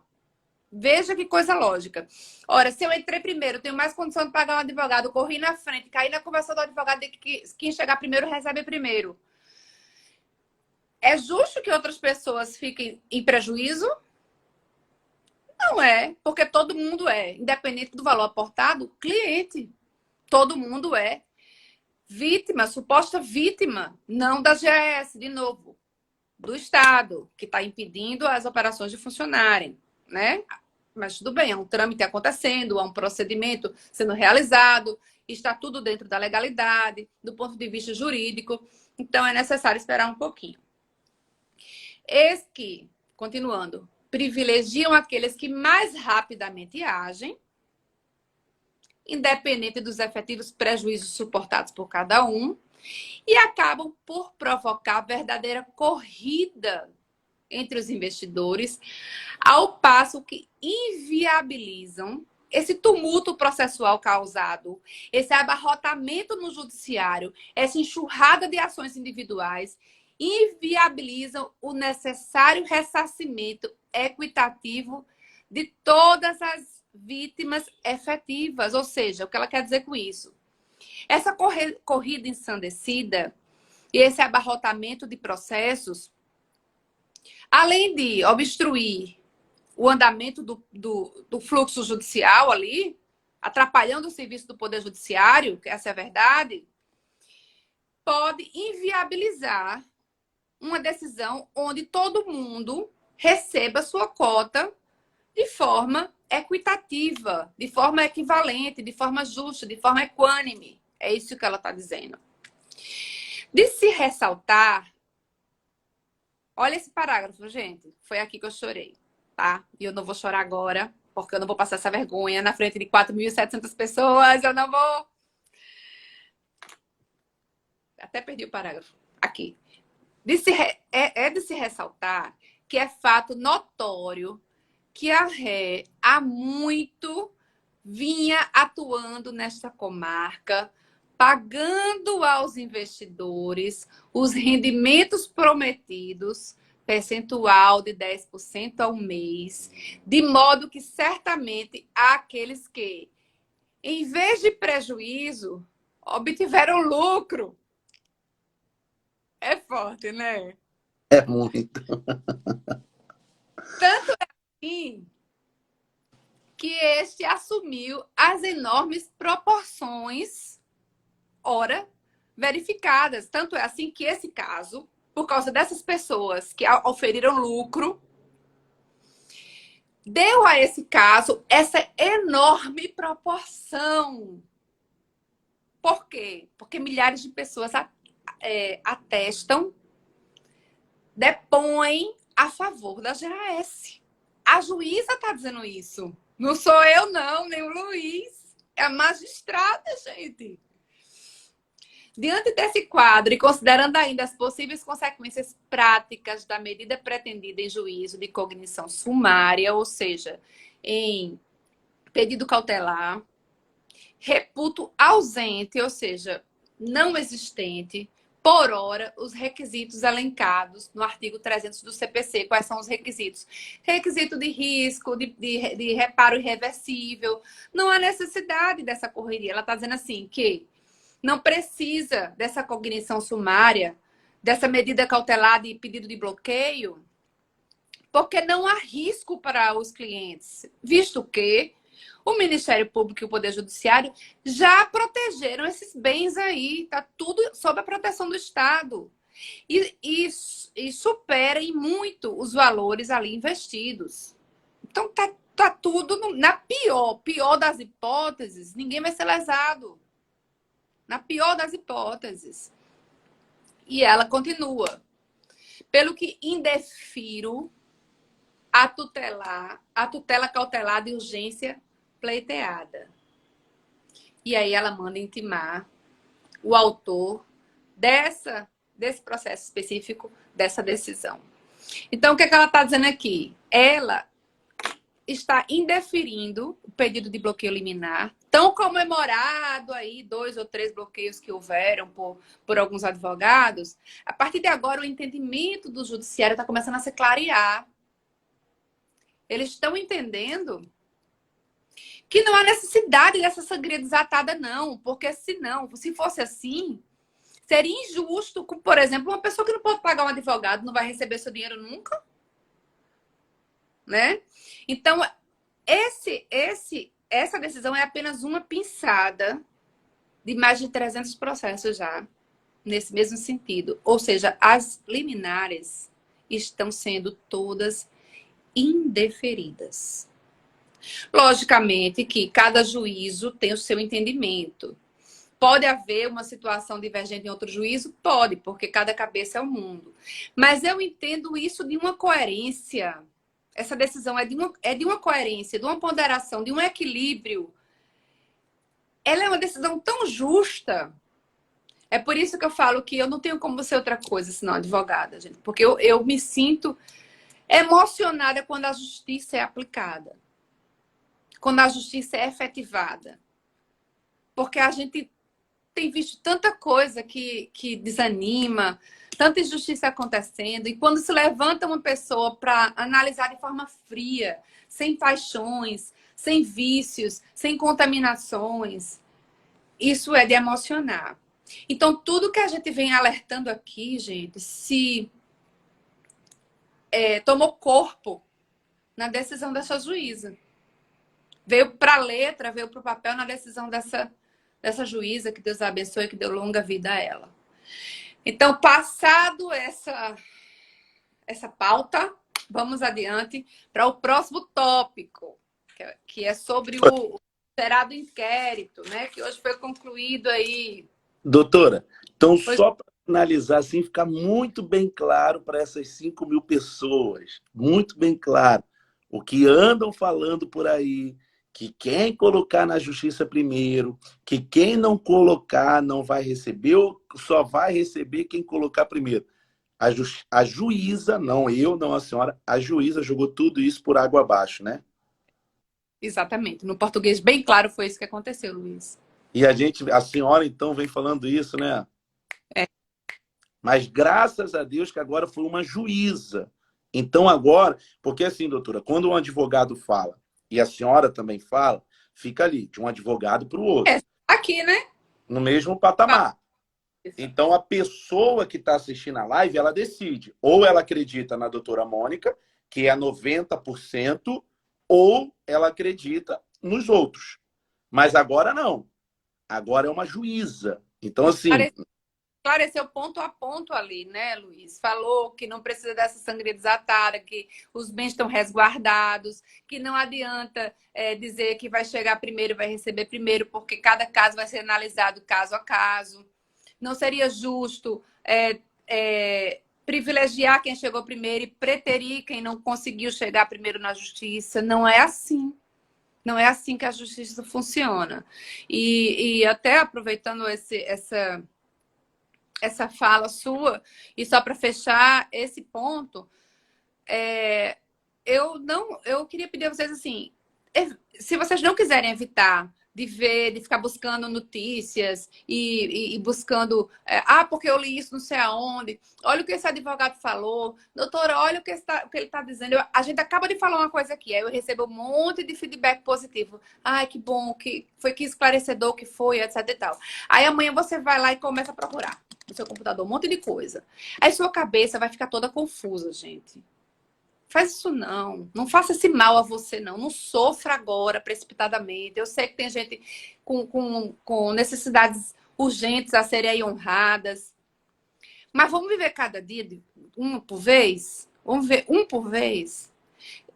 Veja que coisa lógica. Ora, se eu entrei primeiro, tenho mais condição de pagar um advogado, corri na frente, caí na conversa do advogado de que quem chegar primeiro recebe primeiro. É justo que outras pessoas fiquem em prejuízo? Não é, porque todo mundo é, independente do valor aportado, cliente. Todo mundo é vítima, suposta vítima, não da GAS, de novo. do Estado, que está impedindo as operações de funcionarem, né? Mas tudo bem, é um trâmite acontecendo, há um procedimento sendo realizado, está tudo dentro da legalidade, do ponto de vista jurídico, então é necessário esperar um pouquinho. Eis que, continuando, privilegiam aqueles que mais rapidamente agem, independente dos efetivos prejuízos suportados por cada um, e acabam por provocar verdadeira corrida entre os investidores, ao passo que inviabilizam esse tumulto processual causado, esse abarrotamento no judiciário, essa enxurrada de ações individuais, inviabilizam o necessário ressarcimento equitativo de todas as vítimas efetivas. Ou seja, o que ela quer dizer com isso? Essa corrida ensandecida e esse abarrotamento de processos, além de obstruir o andamento do fluxo judicial ali, atrapalhando o serviço do Poder Judiciário, que essa é a verdade, pode inviabilizar uma decisão onde todo mundo receba sua cota de forma equitativa, de forma equivalente, de forma justa, de forma equânime. É isso que ela está dizendo. De se ressaltar, olha esse parágrafo, gente. Foi aqui que eu chorei, tá? E eu não vou chorar agora, porque eu não vou passar essa vergonha na frente de 4.700 pessoas. Eu não vou. Até perdi o parágrafo. Aqui. É de se ressaltar que é fato notório que a Ré há muito vinha atuando nesta comarca, pagando aos investidores os rendimentos prometidos, percentual de 10% ao mês, de modo que certamente há aqueles que, em vez de prejuízo, obtiveram lucro. É forte, né? É muito. Tanto é assim que este assumiu as enormes proporções, ora, verificadas. Tanto é assim que esse caso, por causa dessas pessoas que oferiram lucro, deu a esse caso essa enorme proporção. Por quê? Porque milhares de pessoas atestam, depõem a favor da GAS. A juíza está dizendo isso. Não sou eu, não, nem o Luiz. É a magistrada, gente. Diante desse quadro e considerando ainda as possíveis consequências práticas da medida pretendida em juízo de cognição sumária, ou seja, em pedido cautelar, reputo ausente, ou seja, não existente, por hora, os requisitos elencados no artigo 300 do CPC. Quais são os requisitos? Requisito de risco, de reparo irreversível. Não há necessidade dessa correria. Ela está dizendo assim que não precisa dessa cognição sumária, dessa medida cautelar de pedido de bloqueio, porque não há risco para os clientes, visto que o Ministério Público e o Poder Judiciário já protegeram esses bens aí, tá tudo sob a proteção do Estado. E supera em muito os valores ali investidos. Então tá tudo na pior das hipóteses, ninguém vai ser lesado. Na pior das hipóteses. E ela continua. Pelo que indefiro a tutela cautelar de urgência pleiteada. E aí ela manda intimar o autor desse processo específico, dessa decisão. Então, o que ela está dizendo aqui? Ela está indeferindo o pedido de bloqueio liminar, tão comemorado aí 2 ou 3 bloqueios que houveram por alguns advogados. A partir de agora, o entendimento do judiciário está começando a se clarear. Eles estão entendendo que não há necessidade dessa sangria desatada, não. Porque se fosse assim, seria injusto com, por exemplo, uma pessoa que não pode pagar um advogado, não vai receber seu dinheiro nunca. Né? Então, essa decisão é apenas uma pinçada de mais de 300 processos já, nesse mesmo sentido. Ou seja, as liminares estão sendo todas indeferidas. Logicamente que cada juízo tem o seu entendimento. Pode haver uma situação divergente em outro juízo? Pode, porque cada cabeça é um mundo. Mas eu entendo isso de uma coerência. Essa decisão é de uma coerência, de uma ponderação, de um equilíbrio. Ela é uma decisão tão justa. É por isso que eu falo que eu não tenho como ser outra coisa senão advogada, gente. Porque eu me sinto emocionada quando a justiça é aplicada. Quando a justiça é efetivada. Porque a gente tem visto tanta coisa que desanima, tanta injustiça acontecendo. E quando se levanta uma pessoa para analisar de forma fria, sem paixões, sem vícios, sem contaminações, isso é de emocionar. Então, tudo que a gente vem alertando aqui, gente, se tomou corpo na decisão dessa juíza. Veio para a letra, veio para o papel na decisão dessa juíza, que Deus abençoe, que deu longa vida a ela. Então, passado essa pauta, vamos adiante para o próximo tópico, que é sobre o gerado inquérito, né? Que hoje foi concluído aí. Doutora, então só para finalizar, assim, ficar muito bem claro para essas 5.000 pessoas, muito bem claro, o que andam falando por aí, que quem colocar na justiça primeiro, que quem não colocar não vai receber, ou só vai receber quem colocar primeiro. A juíza, não eu, não a senhora, a juíza jogou tudo isso por água abaixo, né? Exatamente. No português bem claro foi isso que aconteceu, Luiz. E a senhora então vem falando isso, né? É. Mas graças a Deus que agora foi uma juíza. Então agora, porque assim, doutora, quando um advogado fala, e a senhora também fala, fica ali, de um advogado para o outro. Aqui, né? No mesmo patamar. Então a pessoa que está assistindo a live, ela decide. Ou ela acredita na doutora Mônica, que é 90%, ou ela acredita nos outros. Mas agora não. Agora é uma juíza. Então, assim... Esclareceu ponto a ponto ali, né, Luiz? Falou que não precisa dessa sangria desatada, que os bens estão resguardados, que não adianta dizer que vai chegar primeiro, vai receber primeiro, porque cada caso vai ser analisado caso a caso. Não seria justo privilegiar quem chegou primeiro e preterir quem não conseguiu chegar primeiro na justiça. Não é assim. Não é assim que a justiça funciona. E até aproveitando essa fala sua, e só para fechar esse ponto, eu queria pedir a vocês assim, se vocês não quiserem evitar de ficar buscando notícias e buscando, porque eu li isso não sei aonde, olha o que esse advogado falou, doutora, olha o que ele está dizendo, a gente acaba de falar uma coisa aqui, aí eu recebo um monte de feedback positivo, ai, que bom, que esclarecedor que foi, etc e tal. Aí amanhã você vai lá e começa a procurar no seu computador um monte de coisa. Aí sua cabeça vai ficar toda confusa, gente. Faz isso não. Não faça esse mal a você, não. Não sofra agora, precipitadamente. Eu sei que tem gente com necessidades urgentes a serem aí honradas. Mas vamos viver cada dia, uma por vez? Vamos ver um por vez?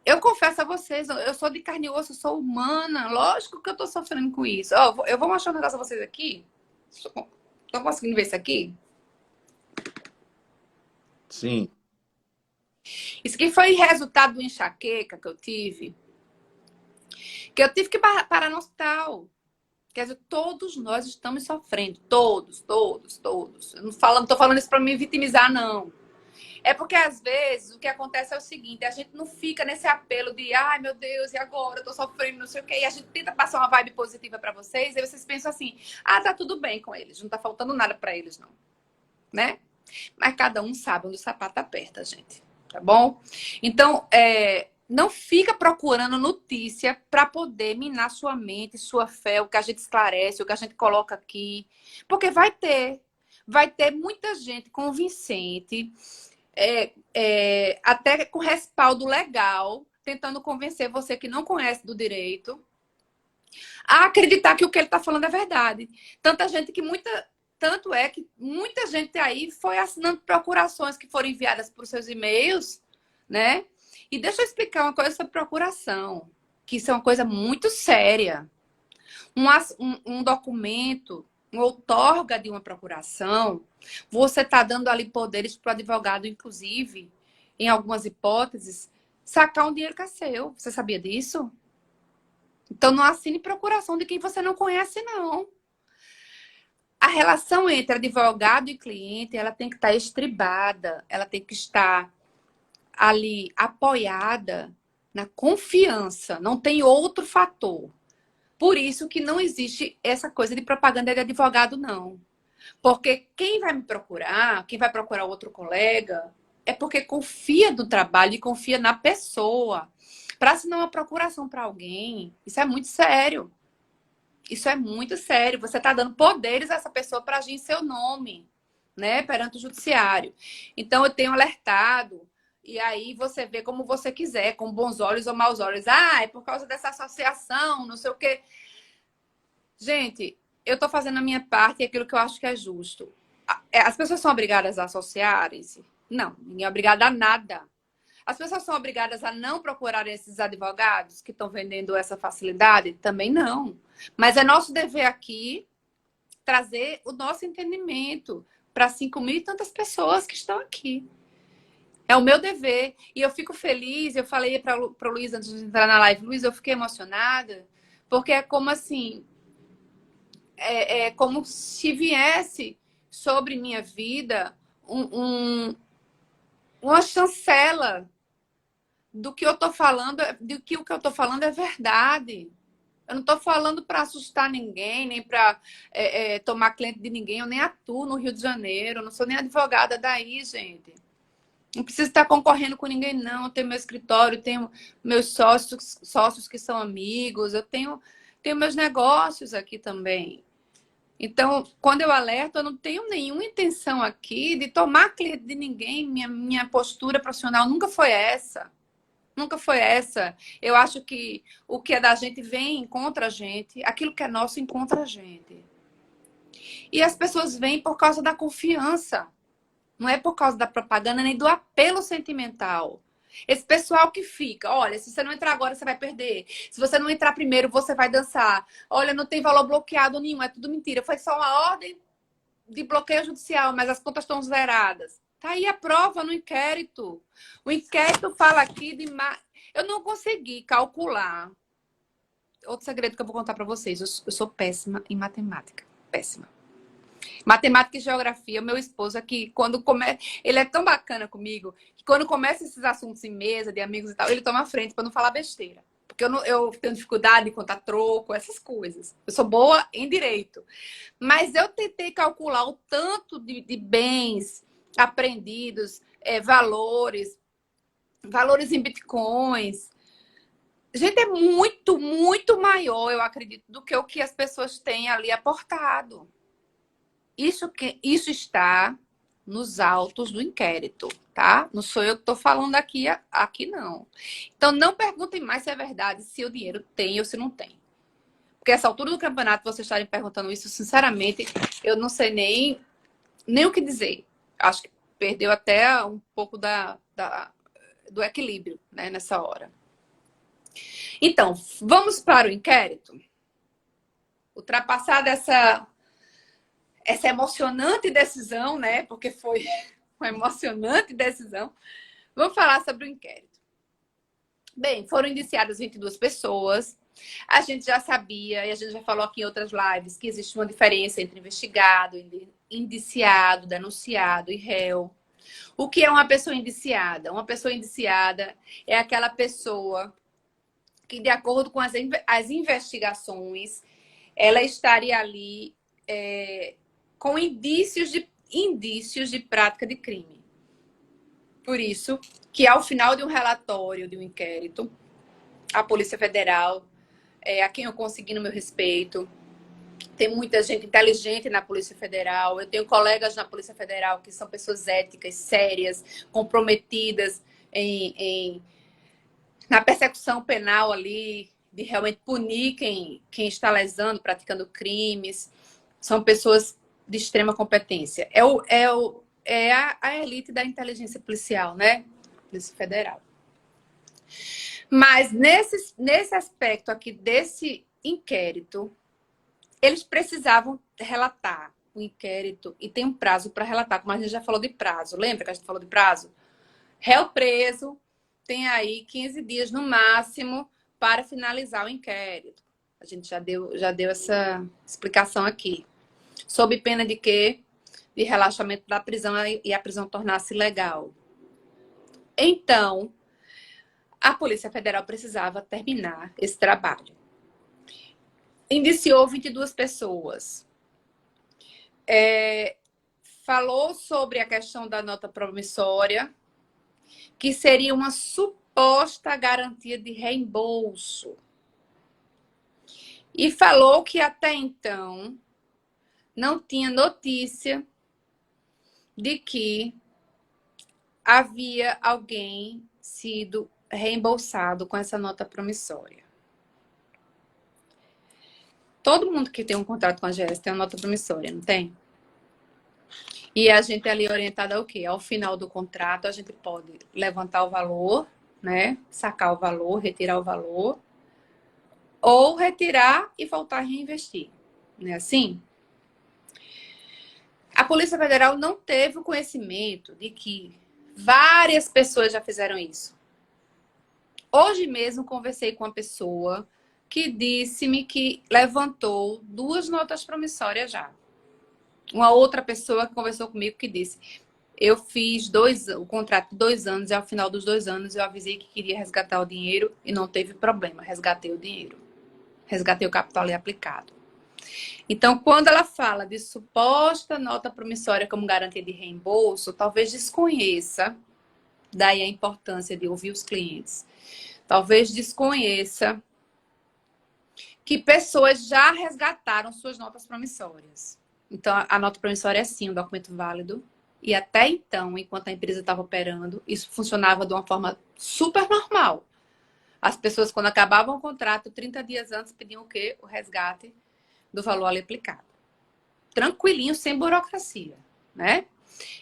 Eu confesso a vocês, eu sou de carne e osso, eu sou humana. Lógico que eu tô sofrendo com isso. Eu vou mostrar um negócio a vocês aqui. Estão conseguindo ver isso aqui? Sim. Isso aqui foi resultado de enxaqueca que eu tive. Que eu tive que parar no hospital. Quer dizer, todos nós estamos sofrendo. Todos. Eu não tô falando isso para me vitimizar, não. É porque, às vezes, o que acontece é o seguinte. A gente não fica nesse apelo de ai, meu Deus, e agora? Eu tô sofrendo, não sei o quê. E a gente tenta passar uma vibe positiva para vocês. E vocês pensam assim, tá tudo bem com eles. Não tá faltando nada para eles, não. Né? Mas cada um sabe onde o sapato aperta, gente. Tá bom? Então, não fica procurando notícia para poder minar sua mente, sua fé, o que a gente esclarece, o que a gente coloca aqui. Porque vai ter muita gente convincente, até com respaldo legal, tentando convencer você que não conhece do direito a acreditar que o que ele está falando é verdade. Tanta gente que tanto é que muita gente aí foi assinando procurações que foram enviadas por seus e-mails, né? E deixa eu explicar uma coisa sobre procuração, que isso é uma coisa muito séria. Um documento, uma outorga de uma procuração, você está dando ali poderes para o advogado, inclusive, em algumas hipóteses, sacar um dinheiro que é seu. Você sabia disso? Então, não assine procuração de quem você não conhece, não. A relação entre advogado e cliente, ela tem que estar estribada, ela tem que estar ali apoiada na confiança, não tem outro fator. Por isso que não existe essa coisa de propaganda de advogado, não. Porque quem vai me procurar, quem vai procurar outro colega, é porque confia do trabalho e confia na pessoa. Para assinar uma procuração para alguém, isso é muito sério. Isso é muito sério. Você está dando poderes a essa pessoa para agir em seu nome, né? Perante o judiciário. Então, eu tenho alertado. E aí você vê como você quiser, com bons olhos ou maus olhos. Ah, é por causa dessa associação, não sei o quê. Gente, eu estou fazendo a minha parte e aquilo que eu acho que é justo. As pessoas são obrigadas a associarem-se? Não, ninguém é obrigado a nada. As pessoas são obrigadas a não procurar esses advogados que estão vendendo essa facilidade? Também não. Mas é nosso dever aqui trazer o nosso entendimento para 5.000 e tantas pessoas que estão aqui. É o meu dever. E eu fico feliz, eu falei para o Luiz antes de entrar na live, Luiz, eu fiquei emocionada, porque é como assim, é como se viesse sobre minha vida uma chancela do que eu tô falando, do que o que eu tô falando é verdade. Eu não tô falando para assustar ninguém, nem para tomar cliente de ninguém. Eu nem atuo no Rio de Janeiro, eu não sou nem advogada daí, gente. Não preciso estar concorrendo com ninguém, não. Eu tenho meu escritório, tenho meus sócios que são amigos, eu tenho meus negócios aqui também. Então, quando eu alerto, eu não tenho nenhuma intenção aqui de tomar cliente de ninguém. Minha postura profissional nunca foi essa. Nunca foi essa. Eu acho que o que é da gente vem, encontra a gente. Aquilo que é nosso, encontra a gente. E as pessoas vêm por causa da confiança. Não é por causa da propaganda, nem do apelo sentimental. Esse pessoal que fica, olha, se você não entrar agora, você vai perder. Se você não entrar primeiro, você vai dançar. Olha, não tem valor bloqueado nenhum, é tudo mentira. Foi só uma ordem de bloqueio judicial, mas as contas estão zeradas. Tá aí a prova no inquérito. O inquérito fala aqui de... Eu não consegui calcular. Outro segredo que eu vou contar para vocês. Eu sou péssima em matemática. Péssima. Matemática e geografia. O meu esposo aqui, quando começa... Ele é tão bacana comigo, que quando começa esses assuntos em mesa, de amigos e tal, ele toma a frente para não falar besteira. Porque eu tenho dificuldade de contar troco, essas coisas. Eu sou boa em direito. Mas eu tentei calcular o tanto de bens apreendidos, valores em bitcoins. Gente, é muito, muito maior, eu acredito, do que o que as pessoas têm ali aportado. Isso está nos autos do inquérito, tá? Não sou eu que estou falando aqui não. Então, não perguntem mais se é verdade, se o dinheiro tem ou se não tem. Porque essa altura do campeonato, vocês estarem perguntando isso, sinceramente, eu não sei nem o que dizer. Acho que perdeu até um pouco do equilíbrio, né, nessa hora. Então, vamos para o inquérito? Ultrapassada essa emocionante decisão, né? Porque foi uma emocionante decisão. Vamos falar sobre o inquérito. Bem, foram indiciadas 22 pessoas. A gente já sabia, e a gente já falou aqui em outras lives, que existe uma diferença entre investigado, indiciado, denunciado e réu. O que é uma pessoa indiciada? Uma pessoa indiciada é aquela pessoa que, de acordo com as investigações, ela estaria ali com indícios de prática de crime. Por isso que, ao final de um relatório, de um inquérito, a Polícia Federal, a quem eu consegui no meu respeito, tem muita gente inteligente na Polícia Federal, eu tenho colegas na Polícia Federal que são pessoas éticas, sérias, comprometidas na persecução penal ali, de realmente punir quem está lesando, praticando crimes. São pessoas de extrema competência. É a elite da inteligência policial, né? Polícia Federal. Mas nesse aspecto aqui desse inquérito, eles precisavam relatar o inquérito e tem um prazo para relatar, como a gente já falou de prazo. Lembra que a gente falou de prazo? Réu preso tem aí 15 dias no máximo para finalizar o inquérito. A gente já deu essa explicação aqui. Sob pena de quê? De relaxamento da prisão e a prisão tornar-se ilegal. Então, a Polícia Federal precisava terminar esse trabalho. Indiciou 22 pessoas. Falou sobre a questão da nota promissória, que seria uma suposta garantia de reembolso. E falou que até então não tinha notícia de que havia alguém sido reembolsado com essa nota promissória. Todo mundo que tem um contrato com a AGS tem uma nota promissória, não tem? E a gente é ali orientada ao quê? Ao final do contrato, a gente pode levantar o valor, né? Sacar o valor, retirar o valor, ou retirar e voltar a reinvestir. Não é assim? A Polícia Federal não teve o conhecimento de que várias pessoas já fizeram isso. Hoje mesmo conversei com uma pessoa que disse-me que levantou 2 notas promissórias já. Uma outra pessoa que conversou comigo que disse: eu fiz o contrato de 2 anos e ao final dos 2 anos eu avisei que queria resgatar o dinheiro e não teve problema, resgatei o dinheiro. Resgatei o capital ali aplicado. Então, quando ela fala de suposta nota promissória como garantia de reembolso, talvez desconheça, daí a importância de ouvir os clientes, talvez desconheça que pessoas já resgataram suas notas promissórias. Então, a nota promissória é sim um documento válido. E até então, enquanto a empresa estava operando, isso funcionava de uma forma super normal. As pessoas, quando acabavam o contrato, 30 dias antes, pediam o quê? O resgate do valor ali aplicado. Tranquilinho, sem burocracia, né?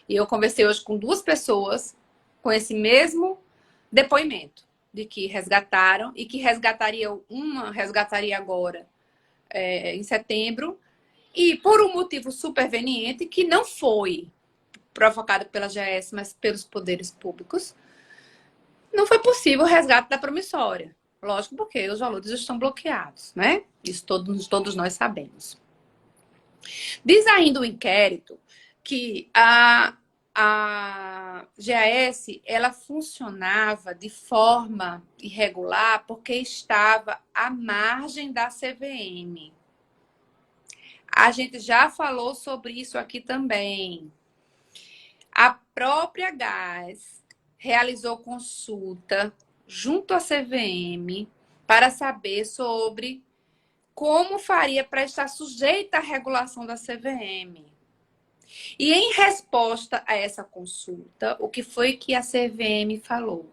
E eu conversei hoje com 2 pessoas com esse mesmo depoimento, de que resgataram e que resgataria agora em setembro, e por um motivo superveniente que não foi provocado pela AGS, mas pelos poderes públicos, não foi possível o resgate da promissória. Lógico, porque os valores estão bloqueados, né? Isso todos nós sabemos. Diz ainda o inquérito que a GAS ela funcionava de forma irregular porque estava à margem da CVM. A gente já falou sobre isso aqui também. A própria GAS realizou consulta junto à CVM para saber sobre como faria para estar sujeita à regulação da CVM. E em resposta a essa consulta, o que foi que a CVM falou?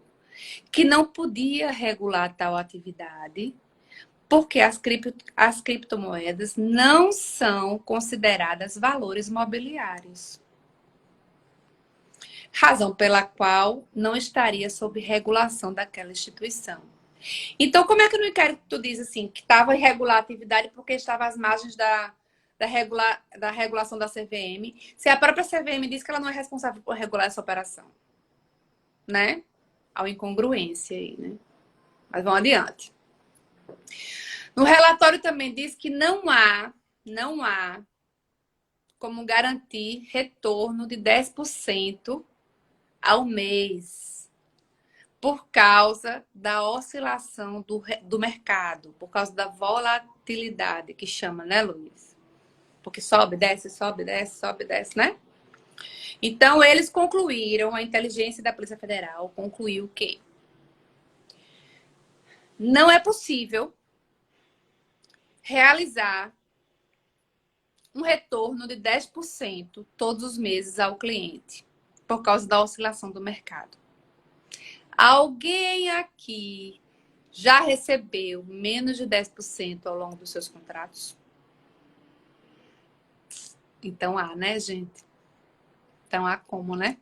Que não podia regular tal atividade porque as criptomoedas não são consideradas valores mobiliários. Razão pela qual não estaria sob regulação daquela instituição. Então, como é que no inquérito tu diz assim, que estava irregular a atividade porque estava às margens da regulação da CVM, se a própria CVM diz que ela não é responsável por regular essa operação? Né? Há uma incongruência aí, né? Mas vamos adiante. No relatório também diz que não há como garantir retorno de 10% ao mês por causa da oscilação do mercado, por causa da volatilidade que chama, né, Luiz? Porque sobe, desce, né? Então, eles concluíram, a inteligência da Polícia Federal concluiu que não é possível realizar um retorno de 10% todos os meses ao cliente, por causa da oscilação do mercado. Alguém aqui já recebeu menos de 10% ao longo dos seus contratos? Então há, né, gente? Então há como, né?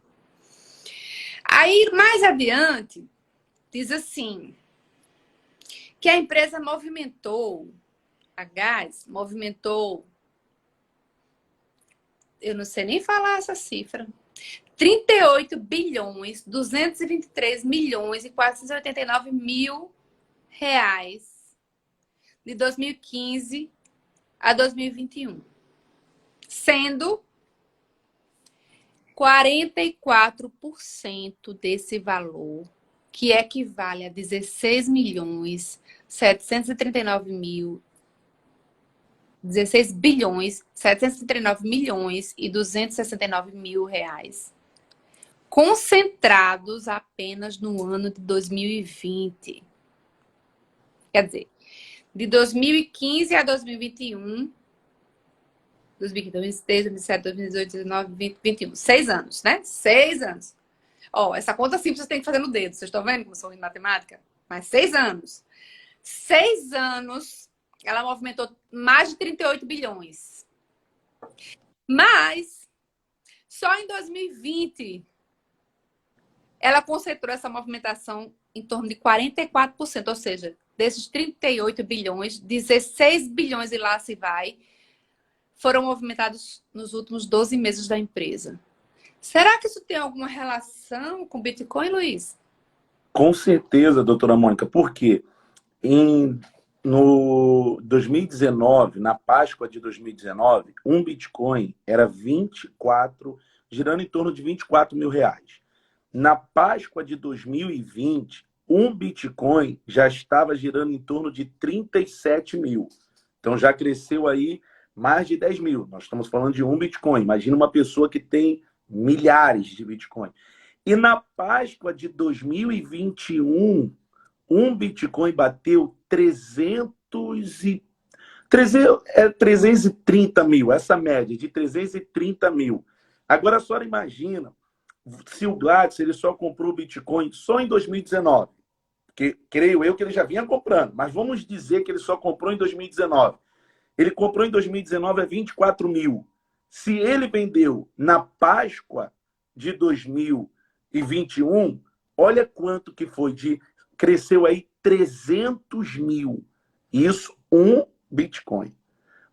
Aí, mais adiante, diz assim, que a empresa movimentou, a Gás movimentou, eu não sei nem falar essa cifra, 38 bilhões, 223 milhões e 489 mil reais de 2015 a 2021, sendo 44% desse valor, que equivale a 16 milhões 739 mil 16 bilhões 739 milhões e 269 mil reais, concentrados apenas no ano de 2020. Quer dizer, de 2015 a 2021, 2016, 2017, 2018, 2019, 2020, 2021. 6 anos, né? 6 anos. Ó, essa conta simples você tem que fazer no dedo. Vocês estão vendo como eu sou em matemática? Mas 6 anos. 6 anos, ela movimentou mais de 38 bilhões. Mas, só em 2020, ela concentrou essa movimentação em torno de 44%. Ou seja, desses 38 bilhões, 16 bilhões e lá se vai, foram movimentados nos últimos 12 meses da empresa. Será que isso tem alguma relação com Bitcoin, Luiz? Com certeza, doutora Mônica. Por quê? No 2019, na Páscoa de 2019, um Bitcoin era 24, girando em torno de 24 mil reais. Na Páscoa de 2020, um Bitcoin já estava girando em torno de 37 mil. Então já cresceu aí mais de 10 mil. Nós estamos falando de um Bitcoin. Imagina uma pessoa que tem milhares de Bitcoin. E na Páscoa de 2021, um Bitcoin bateu 330 mil, essa média de 330 mil. Agora, a senhora imagina se o Gladys ele só comprou o Bitcoin só em 2019, porque creio eu que ele já vinha comprando, mas vamos dizer que ele só comprou em 2019. Ele comprou em 2019 a 24 mil. Se ele vendeu na Páscoa de 2021, olha quanto que foi cresceu aí 300 mil. Isso, um Bitcoin.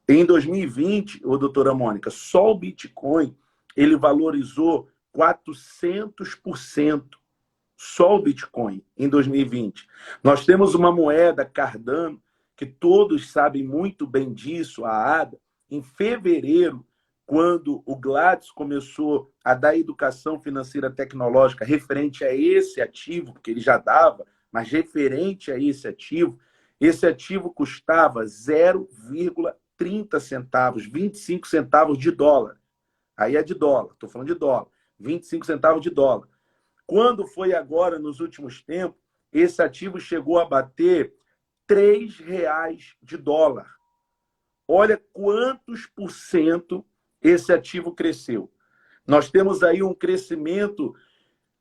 Em 2020, doutora Mônica, só o Bitcoin ele valorizou 400%. Só o Bitcoin em 2020. Nós temos uma moeda Cardano, que todos sabem muito bem disso, a ADA, em fevereiro, quando o Gladys começou a dar educação financeira tecnológica referente a esse ativo, porque ele já dava, mas referente a esse ativo custava 0,30 centavos, 25 centavos de dólar. Aí é de dólar, estou falando de dólar, 25 centavos de dólar. Quando foi agora, nos últimos tempos, esse ativo chegou a bater R$3 de dólar. Olha quantos por cento esse ativo cresceu. Nós temos aí um crescimento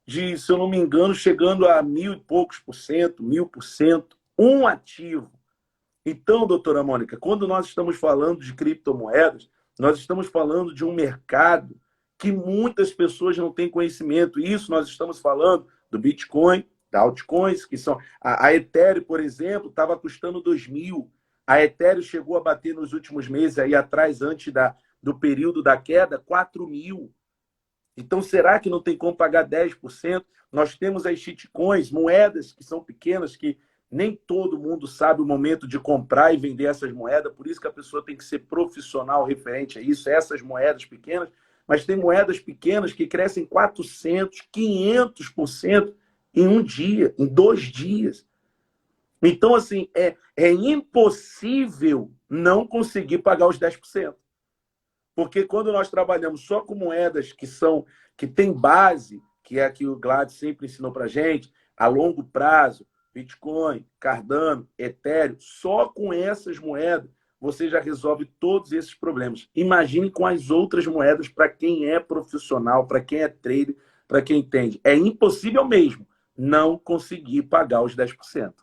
de, se eu não me engano, chegando a 1.000 e poucos por cento, 1.000%, um ativo. Então, doutora Mônica, quando nós estamos falando de criptomoedas, nós estamos falando de um mercado que muitas pessoas não têm conhecimento. Isso nós estamos falando do Bitcoin, da altcoins, que são... A Ethereum, por exemplo, estava custando 2.000. A Ethereum chegou a bater nos últimos meses, aí atrás, antes do período da queda, 4.000. Então, será que não tem como pagar 10%? Nós temos as shitcoins, moedas que são pequenas, que nem todo mundo sabe o momento de comprar e vender essas moedas, por isso que a pessoa tem que ser profissional referente a isso, essas moedas pequenas, mas tem moedas pequenas que crescem 400%, 500% em um dia, em 2 dias. Então, assim, é impossível não conseguir pagar os 10%. Porque quando nós trabalhamos só com moedas que têm base, que é a que o Gladys sempre ensinou para a gente, a longo prazo, Bitcoin, Cardano, Ethereum, só com essas moedas você já resolve todos esses problemas. Imagine com as outras moedas para quem é profissional, para quem é trader, para quem entende. É impossível mesmo não conseguir pagar os 10%.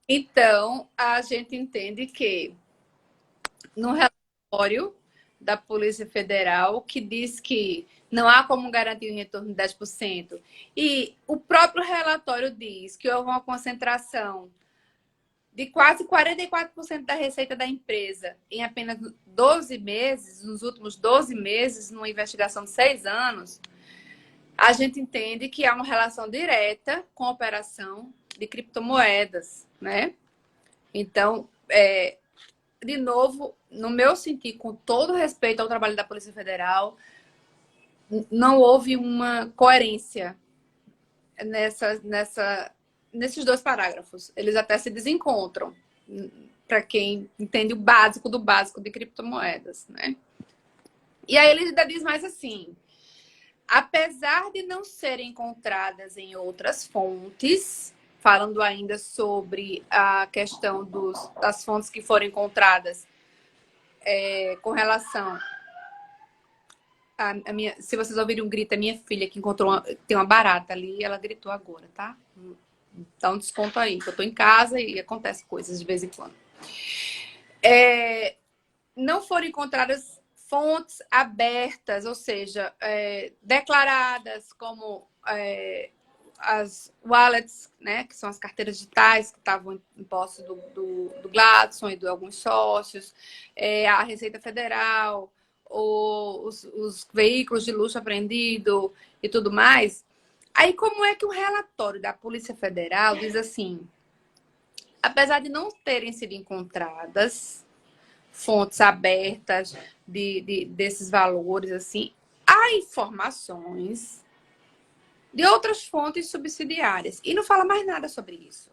Então, a gente entende que no relatório da Polícia Federal, que diz que não há como garantir um retorno de 10%. E o próprio relatório diz que houve uma concentração de quase 44% da receita da empresa em apenas 12 meses, nos últimos 12 meses, numa investigação de 6 anos, a gente entende que há uma relação direta com a operação de criptomoedas, né? Então, de novo, no meu sentido, com todo respeito ao trabalho da Polícia Federal, não houve uma coerência nesses dois parágrafos. Eles até se desencontram, para quem entende o básico do básico de criptomoedas, né? E aí ele ainda diz mais assim: apesar de não serem encontradas em outras fontes, falando ainda sobre a questão das fontes que foram encontradas com relação a minha, se vocês ouvirem um grito, é minha filha que encontrou tem uma barata ali, ela gritou agora, tá? Então, desconto aí, que eu tô em casa e acontece coisas de vez em quando. Não foram encontradas fontes abertas, ou seja, declaradas como as wallets, né, que são as carteiras digitais que estavam em posse do Gladson e de alguns sócios, a Receita Federal, os veículos de luxo apreendido e tudo mais. Aí, como é que o relatório da Polícia Federal diz assim: apesar de não terem sido encontradas fontes abertas desses valores, assim, há informações de outras fontes subsidiárias. E não fala mais nada sobre isso.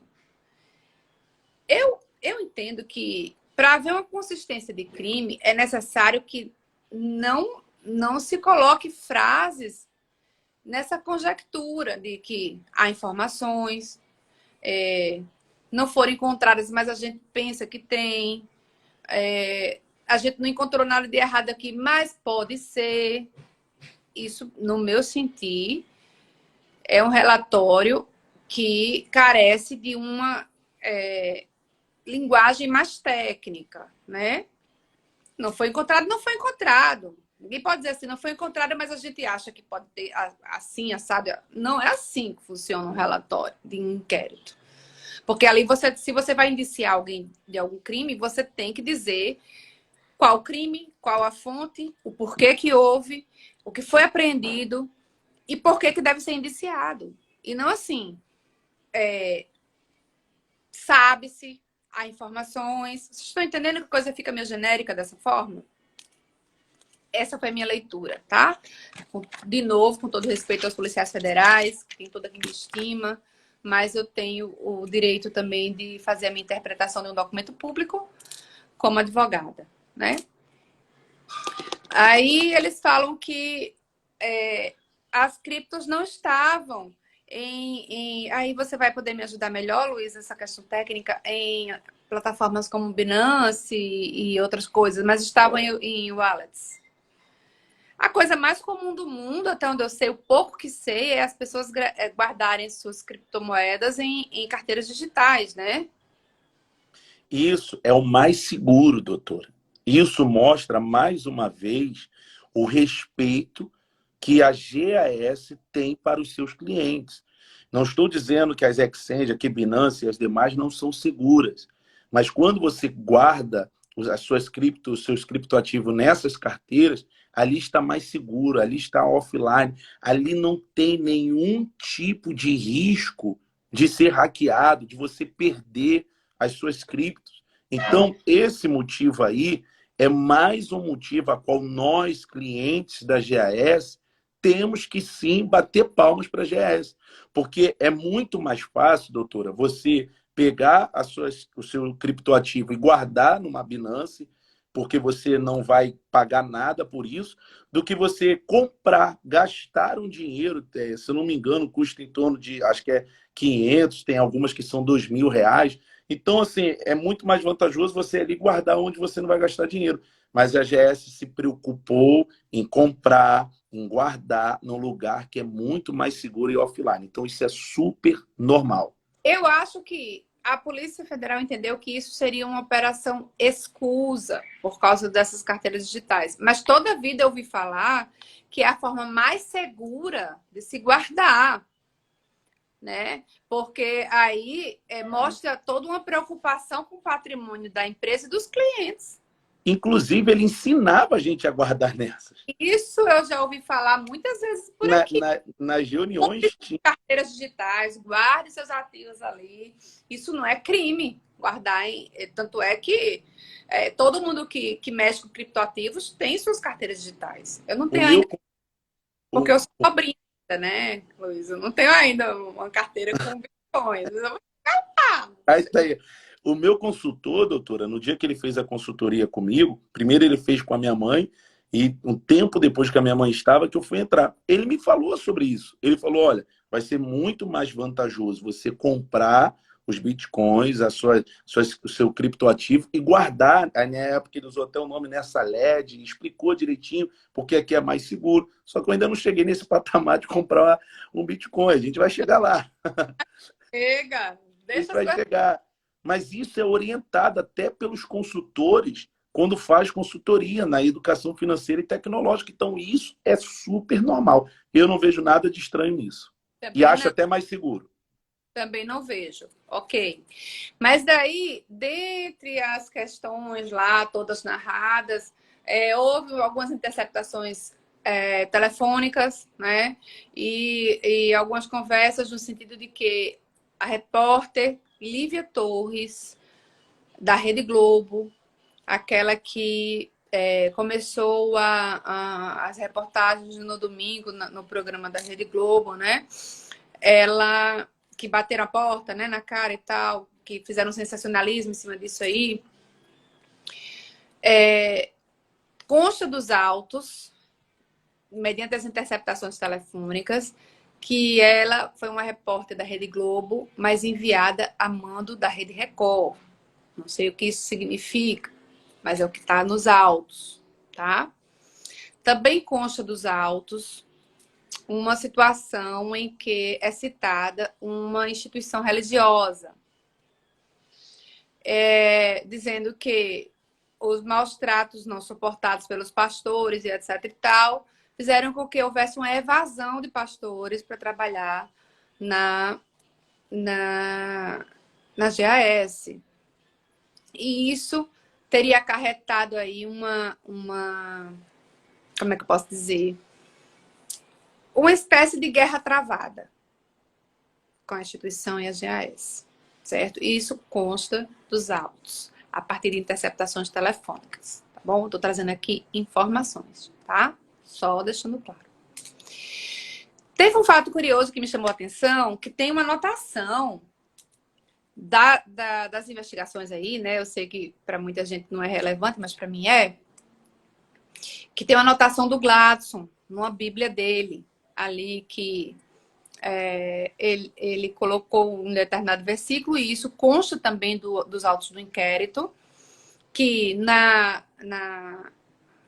Eu entendo que, para haver uma consistência de crime, é necessário que não se coloque frases nessa conjectura de que há informações, não foram encontradas, mas a gente pensa que tem. A gente não encontrou nada de errado aqui, mas pode ser. Isso, no meu sentir, é um relatório que carece de uma linguagem mais técnica, né? Não foi encontrado, não foi encontrado. Ninguém pode dizer assim, não foi encontrado, mas a gente acha que pode ter assim, assado. Não é assim que funciona um relatório de inquérito. Porque ali, se você vai indiciar alguém de algum crime, você tem que dizer qual crime, qual a fonte, o porquê que houve, o que foi apreendido e por que deve ser indiciado. E não assim, sabe-se, há informações. Vocês estão entendendo que a coisa fica meio genérica dessa forma? Essa foi a minha leitura, tá? De novo, com todo respeito aos policiais federais, que tem toda a minha estima, mas eu tenho o direito também de fazer a minha interpretação de um documento público como advogada, né? Aí eles falam que as criptos não estavam aí você vai poder me ajudar melhor, Luiz, essa questão técnica, em plataformas como Binance e outras coisas, mas estavam em wallets. A coisa mais comum do mundo, até onde eu sei, o pouco que sei, é as pessoas guardarem suas criptomoedas em carteiras digitais, né? Isso é o mais seguro, doutora. Isso mostra, mais uma vez, o respeito que a GAS tem para os seus clientes. Não estou dizendo que as exchanges, que Binance e as demais não são seguras, mas quando você guarda as suas os seus criptoativos nessas carteiras, ali está mais seguro, ali está offline, ali não tem nenhum tipo de risco de ser hackeado, de você perder as suas criptos. Então, esse motivo aí é mais um motivo a qual nós, clientes da GAS, temos que sim bater palmas para a GAS. Porque é muito mais fácil, doutora, você pegar o seu criptoativo e guardar numa Binance, porque você não vai pagar nada por isso, do que você comprar, gastar um dinheiro, se eu não me engano, custa em torno de, acho que é 500, tem algumas que são R$ 2.000. Então, assim, é muito mais vantajoso você ali guardar onde você não vai gastar dinheiro. Mas a GS se preocupou em comprar, em guardar num lugar que é muito mais seguro e offline. Então, isso é super normal. Eu acho que a Polícia Federal entendeu que isso seria uma operação escusa por causa dessas carteiras digitais. Mas toda a vida eu ouvi falar que é a forma mais segura de se guardar, né? Porque aí mostra toda uma preocupação com o patrimônio da empresa e dos clientes. Inclusive, ele ensinava a gente a guardar nessas. Isso eu já ouvi falar muitas vezes por aqui. Nas reuniões tinha. Carteiras digitais, guarde seus ativos ali. Isso não é crime, guardar em... Tanto é que todo mundo que mexe com criptoativos tem suas carteiras digitais. Eu não tenho ainda, porque eu sou pobrinha, né, Luiz? Eu não tenho ainda uma carteira com bitcoins. Eu vou ficar lá. Aí tá aí. O meu consultor, doutora, no dia que ele fez a consultoria comigo, primeiro ele fez com a minha mãe, e um tempo depois que a minha mãe estava, que eu fui entrar. Ele me falou sobre isso. Ele falou, olha, vai ser muito mais vantajoso você comprar os bitcoins, o seu criptoativo e guardar. Aí, na época, ele usou até o nome nessa LED, explicou direitinho, porque aqui é mais seguro. Só que eu ainda não cheguei nesse patamar de comprar um bitcoin. A gente vai chegar lá. Chega, deixa as vai chegar. Mas isso é orientado até pelos consultores quando faz consultoria na educação financeira e tecnológica. Então, isso é super normal. Eu não vejo nada de estranho nisso. Também E acho não. até mais seguro. Também não vejo. Ok. Mas daí, dentre as questões lá, todas narradas, houve algumas interceptações telefônicas, né? E algumas conversas no sentido de que a repórter Lívia Torres, da Rede Globo, aquela que começou as reportagens no domingo no programa da Rede Globo, né? Ela que bateram a porta, né, na cara e tal, que fizeram sensacionalismo em cima disso aí. Consta dos autos, mediante as interceptações telefônicas, que ela foi uma repórter da Rede Globo, mas enviada a mando da Rede Record. Não sei o que isso significa, mas é o que está nos autos, tá? Também consta dos autos uma situação em que é citada uma instituição religiosa, dizendo que os maus tratos não suportados pelos pastores e etc e tal, fizeram com que houvesse uma evasão de pastores para trabalhar na GAS. E isso teria acarretado aí uma como é que eu posso dizer? Uma espécie de guerra travada com a instituição e a GAS, certo? E isso consta dos autos, a partir de interceptações telefônicas, tá bom? Estou trazendo aqui informações, tá? Só deixando claro. Teve um fato curioso que me chamou a atenção, que tem uma anotação das investigações aí, né? Eu sei que para muita gente não é relevante, mas para mim é. Que tem uma anotação do Gladson, numa Bíblia dele, ali que ele colocou um determinado versículo, e isso consta também dos autos do inquérito, que na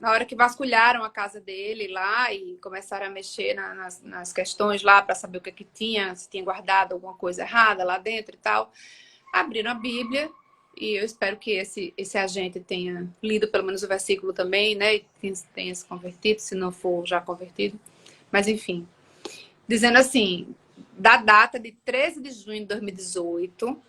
hora que vasculharam a casa dele lá e começaram a mexer nas questões lá para saber o que tinha, se tinha guardado alguma coisa errada lá dentro e tal, abriram a Bíblia, e eu espero que esse agente tenha lido pelo menos o versículo também, né, e tenha se convertido, se não for já convertido, mas enfim. Dizendo assim, da data de 13 de junho de 2018,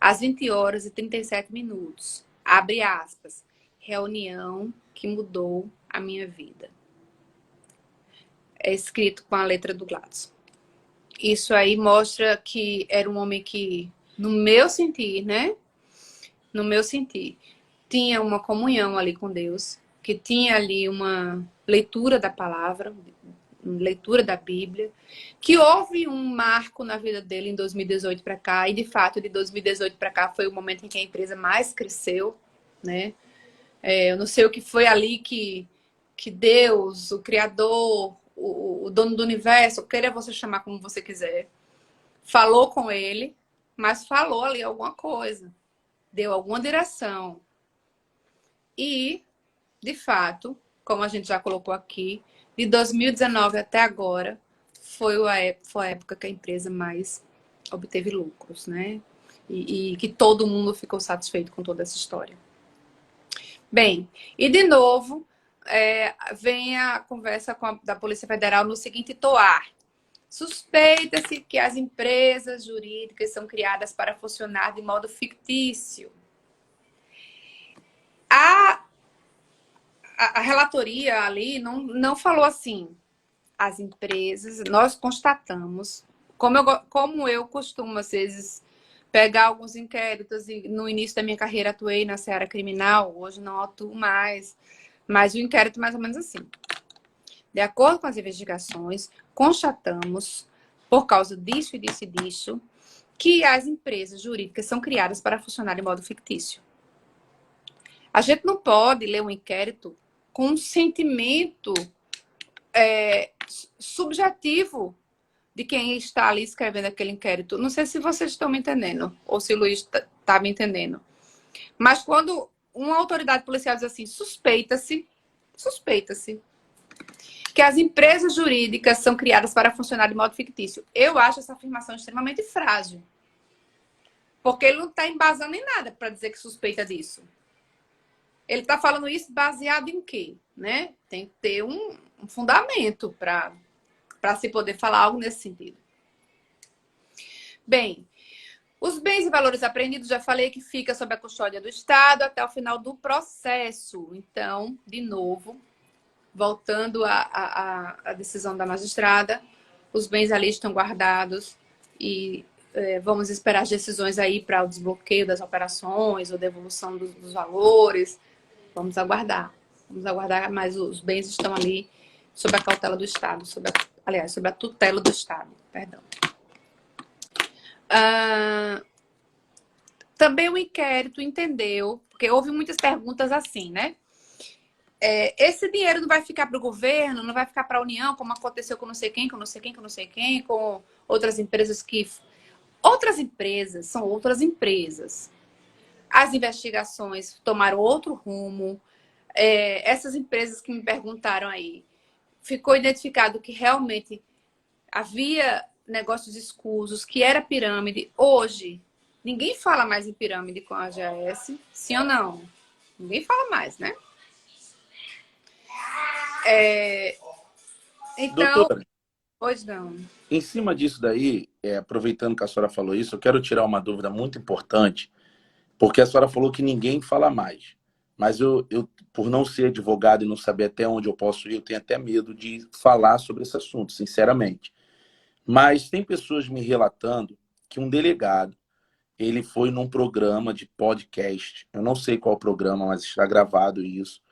às 20 horas e 37 minutos. Abre aspas. Reunião que mudou a minha vida. É escrito com a letra do Gladson. Isso aí mostra que era um homem que, no meu sentir, né? No meu sentir, tinha uma comunhão ali com Deus, que tinha ali uma leitura da palavra, leitura da Bíblia, que houve um marco na vida dele em 2018 para cá, e de fato de 2018 para cá foi o momento em que a empresa mais cresceu, né? Eu não sei o que foi ali que Deus, o Criador, o dono do universo, queira você chamar como você quiser, falou com ele, mas falou ali alguma coisa, deu alguma direção. E, de fato, como a gente já colocou aqui, de 2019 até agora, foi a época que a empresa mais obteve lucros, né? e que todo mundo ficou satisfeito com toda essa história. Bem, e de novo, vem a conversa da Polícia Federal no seguinte toar. Suspeita-se que as empresas jurídicas são criadas para funcionar de modo fictício. A relatoria ali não falou assim. As empresas, nós constatamos, como eu costumo, às vezes, pegar alguns inquéritos, e no início da minha carreira atuei na seara criminal, hoje não atuo mais, mas o inquérito mais ou menos assim. De acordo com as investigações, constatamos, por causa disso e disso e disso, que as empresas jurídicas são criadas para funcionar de modo fictício. A gente não pode ler um inquérito com um sentimento subjetivo de quem está ali escrevendo aquele inquérito. Não sei se vocês estão me entendendo, ou se o Luiz está me entendendo. Mas quando uma autoridade policial diz assim, suspeita-se que as empresas jurídicas são criadas para funcionar de modo fictício. Eu acho essa afirmação extremamente frágil. Porque ele não está embasando em nada para dizer que suspeita disso. Ele está falando isso baseado em quê? Né? Tem que ter um fundamento para se poder falar algo nesse sentido. Bem, os bens e valores apreendidos, já falei que fica sob a custódia do Estado até o final do processo. Então, de novo, voltando à decisão da magistrada, os bens ali estão guardados e vamos esperar as decisões aí para o desbloqueio das operações ou devolução dos valores. Vamos aguardar, mas os bens estão ali sob a cautela do Estado, sob a tutela do Estado, perdão. Também o inquérito entendeu, porque houve muitas perguntas assim, né? Esse dinheiro não vai ficar para o governo, não vai ficar para a União, como aconteceu com não sei quem, com outras empresas que... Outras empresas são outras empresas. As investigações tomaram outro rumo. Essas empresas que me perguntaram aí, ficou identificado que realmente havia negócios escusos, que era pirâmide. Hoje, ninguém fala mais em pirâmide com a AGS, sim ou não? Ninguém fala mais, né? Então, Doutora, pois não. em cima disso daí, aproveitando que a senhora falou isso, eu quero tirar uma dúvida muito importante, porque a senhora falou que ninguém fala mais. Mas eu, por não ser advogado e não saber até onde eu posso ir, eu tenho até medo de falar sobre esse assunto, sinceramente. Mas tem pessoas me relatando que um delegado, ele foi num programa de podcast, eu não sei qual programa, mas está gravado isso,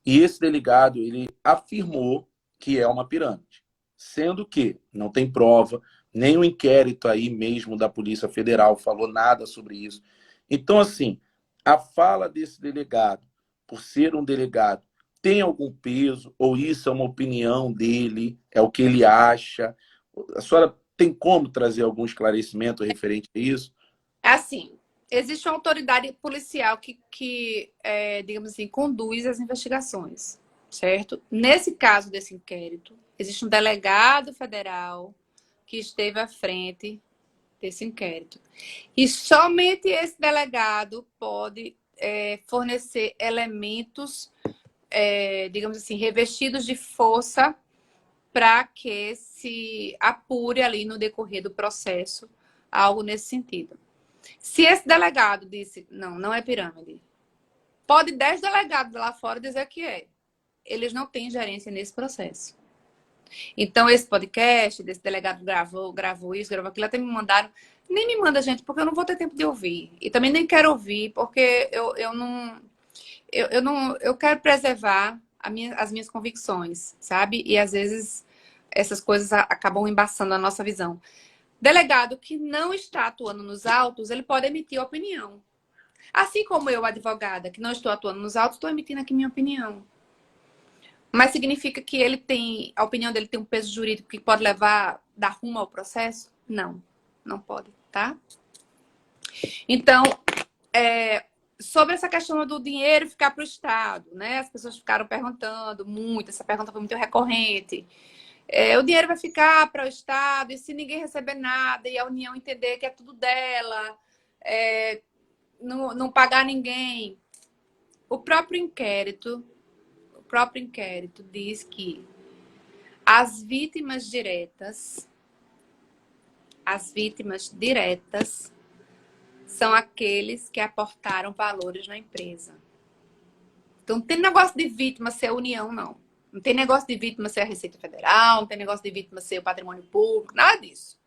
e esse delegado, ele afirmou que é uma pirâmide, sendo que não tem prova, nem o inquérito aí mesmo da Polícia Federal falou nada sobre isso. Então, assim, a fala desse delegado, por ser um delegado, tem algum peso, ou isso é uma opinião dele, é o que ele acha? A senhora tem como trazer algum esclarecimento referente a isso? Assim, existe uma autoridade policial que digamos assim, conduz as investigações, certo? Nesse caso desse inquérito, existe um delegado federal que esteve à frente desse inquérito. E somente esse delegado pode fornecer elementos, digamos assim, revestidos de força para que se apure ali no decorrer do processo algo nesse sentido. Se esse delegado disse, não é pirâmide, pode 10 delegados lá fora dizer que é. Eles não têm gerência nesse processo. Então, esse podcast, desse delegado gravou isso, gravou aquilo, até me mandaram. Nem me manda, gente, porque eu não vou ter tempo de ouvir. E também nem quero ouvir, porque eu quero preservar as minhas convicções, sabe? E às vezes essas coisas acabam embaçando a nossa visão. Delegado que não está atuando nos autos, ele pode emitir opinião. Assim como eu, advogada, que não estou atuando nos autos, estou emitindo aqui minha opinião. Mas significa que a opinião dele tem um peso jurídico que pode dar rumo ao processo? Não, não pode, tá? Então, sobre essa questão do dinheiro ficar para o Estado, né? As pessoas ficaram perguntando muito, essa pergunta foi muito recorrente. O dinheiro vai ficar para o Estado, e se ninguém receber nada, e a União entender que é tudo dela, não pagar ninguém. O próprio inquérito diz que as vítimas diretas são aqueles que aportaram valores na empresa. Então, não tem negócio de vítima ser a União, não. Não tem negócio de vítima ser a Receita Federal, não tem negócio de vítima ser o patrimônio público, nada disso.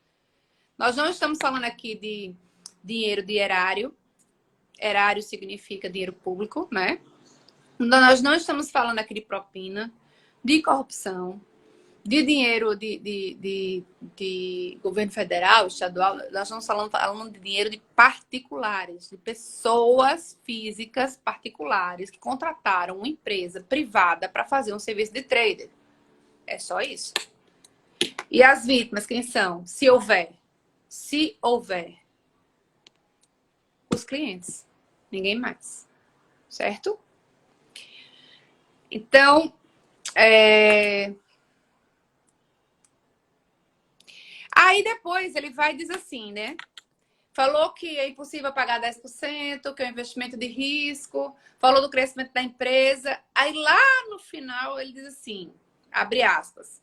Nós não estamos falando aqui de dinheiro de erário. Erário significa dinheiro público, né? Nós não estamos falando aqui de propina, de corrupção, de dinheiro de governo federal, estadual. Nós estamos falando de dinheiro de particulares, de pessoas físicas particulares que contrataram uma empresa privada para fazer um serviço de trader. É só isso. E as vítimas, quem são? Se houver, os clientes. Ninguém mais. Certo? Então, aí depois ele vai e diz assim, né? Falou que é impossível pagar 10%, que é um investimento de risco, falou do crescimento da empresa. Aí lá no final ele diz assim, abre aspas.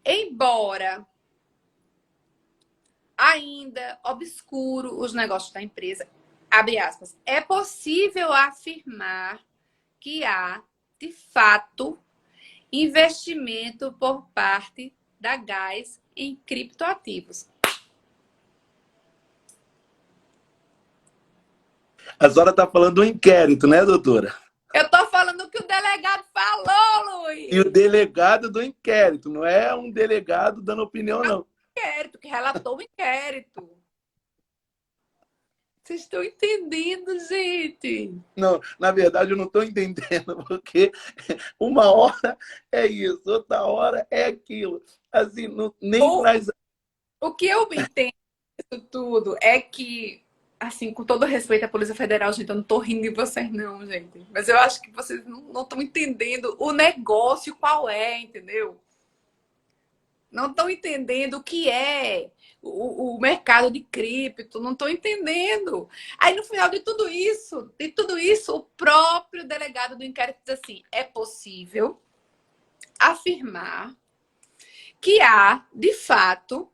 Embora ainda obscuro os negócios da empresa, abre aspas, é possível afirmar que há, de fato, investimento por parte da Gás em criptoativos. A senhora está falando do inquérito, né, doutora? Eu tô falando o que o delegado falou, Luiz. E o delegado do inquérito, não é um delegado dando opinião, não. Inquérito, que relatou o inquérito. Vocês estão entendendo, gente? Não, na verdade eu não estou entendendo, porque uma hora é isso, outra hora é aquilo. Assim, nem nas... O que eu entendo disso tudo é que, assim, com todo respeito à Polícia Federal, gente, eu não tô rindo de vocês, não, gente. Mas eu acho que vocês não estão entendendo o negócio qual é, entendeu? Não estão entendendo o que é o mercado de cripto, não estão entendendo. Aí, no final de tudo isso, o próprio delegado do inquérito diz assim, é possível afirmar que há, de fato,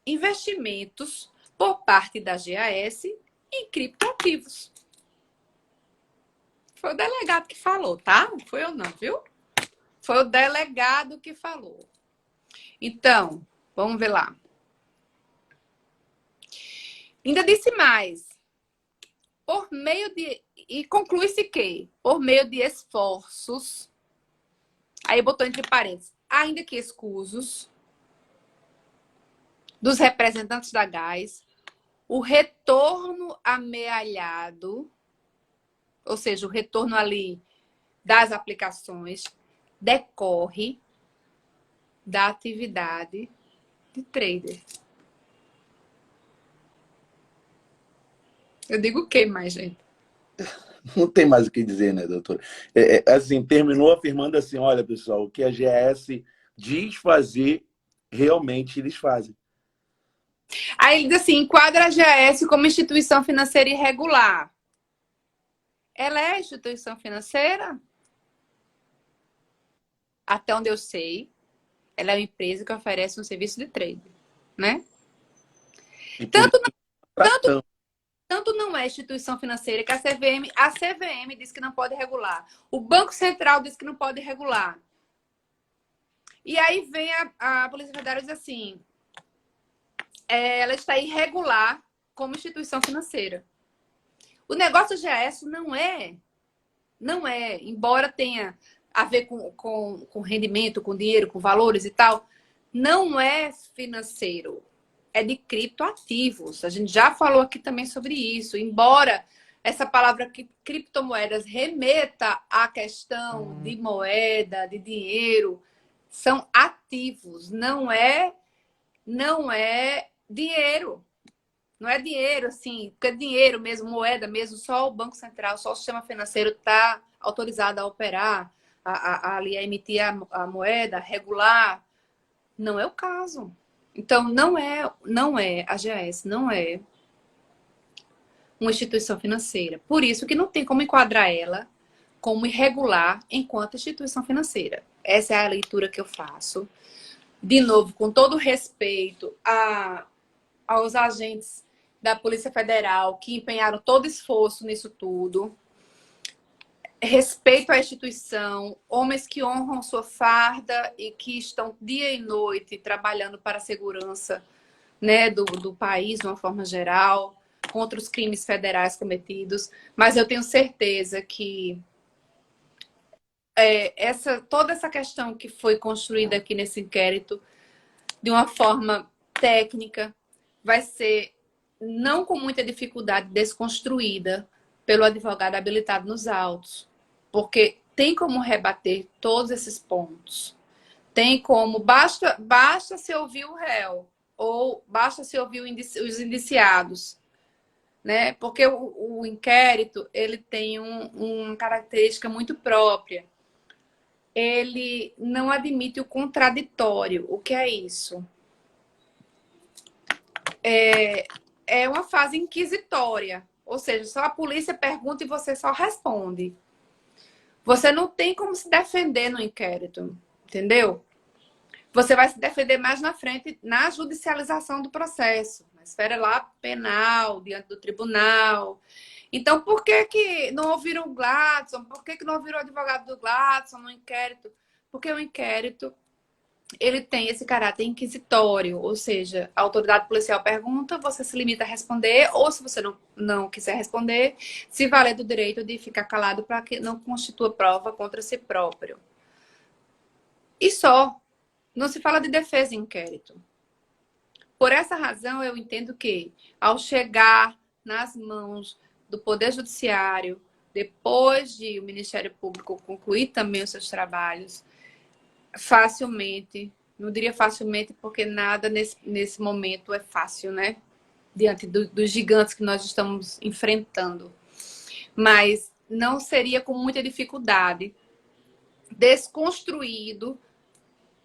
investimentos por parte da GAS em criptoativos. Foi o delegado que falou, tá? Não foi eu não, viu? Foi o delegado que falou. Então, vamos ver lá. Ainda disse mais. Por meio de... E conclui-se que, por meio de esforços, aí botou entre parênteses, ainda que escusos, dos representantes da Gás, o retorno amealhado, ou seja, o retorno ali das aplicações, decorre da atividade de trader. Eu digo o que mais, gente? Não tem mais o que dizer, né, doutor? Assim, terminou afirmando assim, olha, pessoal, o que a GAS diz fazer, realmente eles fazem. Aí ele diz assim, enquadra a GAS como instituição financeira irregular. Ela é instituição financeira? Até onde eu sei, ela é uma empresa que oferece um serviço de trading, né? Tanto não é instituição financeira que a CVM diz que não pode regular. O Banco Central diz que não pode regular. E aí vem a Polícia Federal e diz assim, ela está irregular como instituição financeira. O negócio da GAS não é, embora tenha a ver com rendimento, com dinheiro, com valores e tal, não é financeiro. É de criptoativos. A gente já falou aqui também sobre isso. Embora essa palavra criptomoedas remeta à questão de moeda, de dinheiro, são ativos, não é dinheiro. Não é dinheiro, assim, porque dinheiro mesmo, moeda mesmo, só o Banco Central, só o sistema financeiro está autorizado a operar, a emitir a moeda, regular. Não é o caso. Então, não é a GAS, não é uma instituição financeira. Por isso que não tem como enquadrar ela como irregular enquanto instituição financeira. Essa é a leitura que eu faço. De novo, com todo respeito aos agentes da Polícia Federal que empenharam todo esforço nisso tudo. Respeito à instituição, homens que honram sua farda e que estão dia e noite trabalhando para a segurança, né, do país, de uma forma geral, contra os crimes federais cometidos. Mas eu tenho certeza que toda essa questão que foi construída aqui nesse inquérito, de uma forma técnica, vai ser, não com muita dificuldade, desconstruída pelo advogado habilitado nos autos. Porque tem como rebater todos esses pontos. Tem como, basta se ouvir o réu, ou basta se ouvir os indiciados, né? Porque o inquérito, ele tem uma característica muito própria. Ele não admite o contraditório. O que é isso? É uma fase inquisitória. Ou seja, só a polícia pergunta e você só responde. Você não tem como se defender no inquérito, entendeu? Você vai se defender mais na frente, na judicialização do processo, na esfera lá penal, diante do tribunal. Então, por que não ouviram o Gladson? Por que não ouviram o advogado do Gladson no inquérito? Porque o inquérito, ele tem esse caráter inquisitório, ou seja, a autoridade policial pergunta, você se limita a responder, ou se você não quiser responder, se valer do direito de ficar calado para que não constitua prova contra si próprio. E só. Não se fala de defesa em inquérito. Por essa razão, eu entendo que, ao chegar nas mãos do Poder Judiciário, depois de o Ministério Público concluir também os seus trabalhos, facilmente, não diria facilmente, porque nada nesse momento é fácil, né? Diante dos gigantes que nós estamos enfrentando. Mas não seria com muita dificuldade